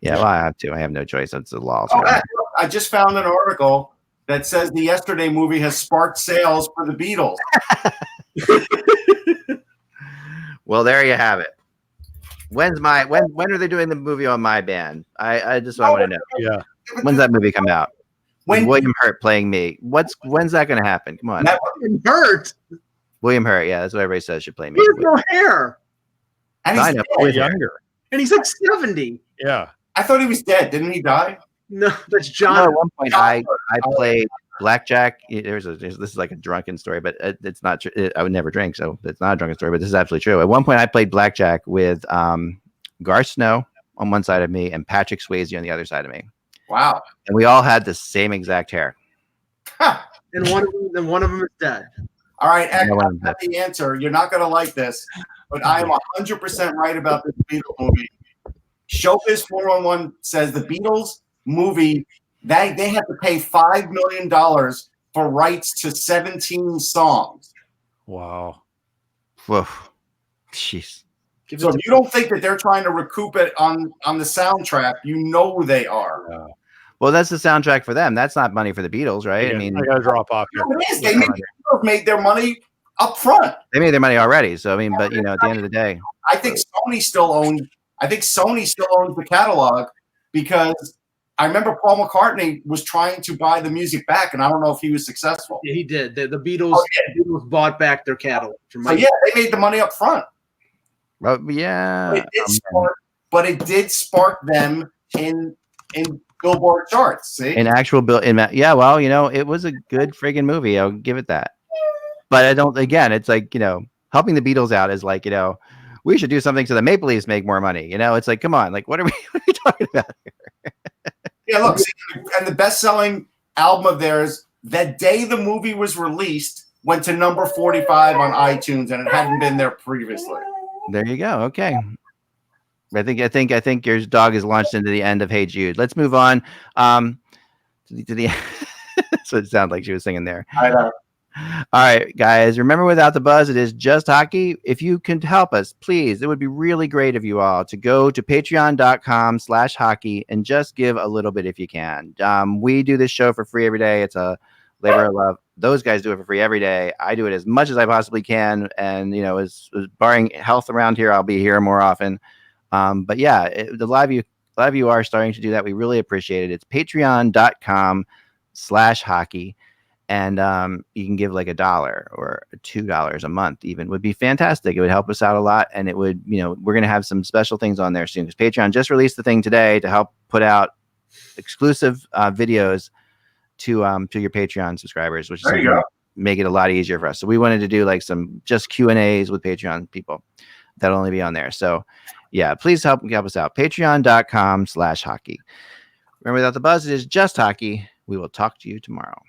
Yeah, well, I have to. I have no choice. That's the law. Oh, I just found an article that says the Yesterday movie has sparked sales for the Beatles. Well, there you have it. When are they doing the movie on my band? I just want to know. Yeah. When's that movie come out? When William Hurt playing me. When's that going to happen? Come on. Hurt. William Hurt. Yeah, that's what everybody says should play me. He has no hair. And I know. He's younger. And he's like 70. Yeah. I thought he was dead. Didn't he die? No, that's John. At one point, I played blackjack. This is like a drunken story, but it's not true. I would never drink, so it's not a drunken story. But this is absolutely true. At one point, I played blackjack with Garth Snow on one side of me and Patrick Swayze on the other side of me. Wow! And we all had the same exact hair. And one of them is dead. All right, I got the answer. You're not going to like this, but I am 100% right about this Beatles movie. Showbiz 411 says the Beatles movie, they had to pay $5 million for rights to 17 songs. Wow. Whoa. Jeez. So if you don't think that they're trying to recoup it on the soundtrack, you know they are. Yeah. Well, that's the soundtrack for them. That's not money for the Beatles, right? Yeah, I mean, I got to drop off here. No, it is. The Beatles made their money up front. They made their money already. So, I mean, but, you know, at the end of the day. I think Sony still owns the catalog, because I remember Paul McCartney was trying to buy the music back, and I don't know if he was successful. Yeah, he did. The Beatles, Beatles bought back their catalog. So yeah, they made the money up front. Yeah. But it did spark them in Billboard charts. See? In actual yeah, well, you know, it was a good friggin' movie. I'll give it that. But I don't, again, it's like, you know, helping the Beatles out is like, you know, we should do something so the Maple Leafs make more money. You know, it's like, come on, like, what are we talking about here? Yeah, look, see, and the best-selling album of theirs, that day the movie was released, went to number 45 on iTunes, and it hadn't been there previously. There you go. Okay. I think your dog is launched into the end of Hey Jude. Let's move on. To the so it sounded like she was singing there. I know. All right, guys, remember, without the buzz, it is just hockey. If you can help us, please, it would be really great of you all to go to patreon.com/hockey and just give a little bit if you can. We do this show for free every day. It's a labor of love. Those guys do it for free every day. I do it as much as I possibly can. And, you know, as barring health around here, I'll be here more often. But yeah, a lot of you are starting to do that. We really appreciate it. It's patreon.com/hockey. And you can give like $1 or $2 a month even would be fantastic. It would help us out a lot. And it would, you know, we're going to have some special things on there soon, because Patreon just released the thing today to help put out exclusive videos to your Patreon subscribers, which is make it a lot easier for us. So we wanted to do like some just Q&As with Patreon people. That'll only be on there. So yeah, please help us out. Patreon.com/hockey. Remember that the buzz is just hockey. We will talk to you tomorrow.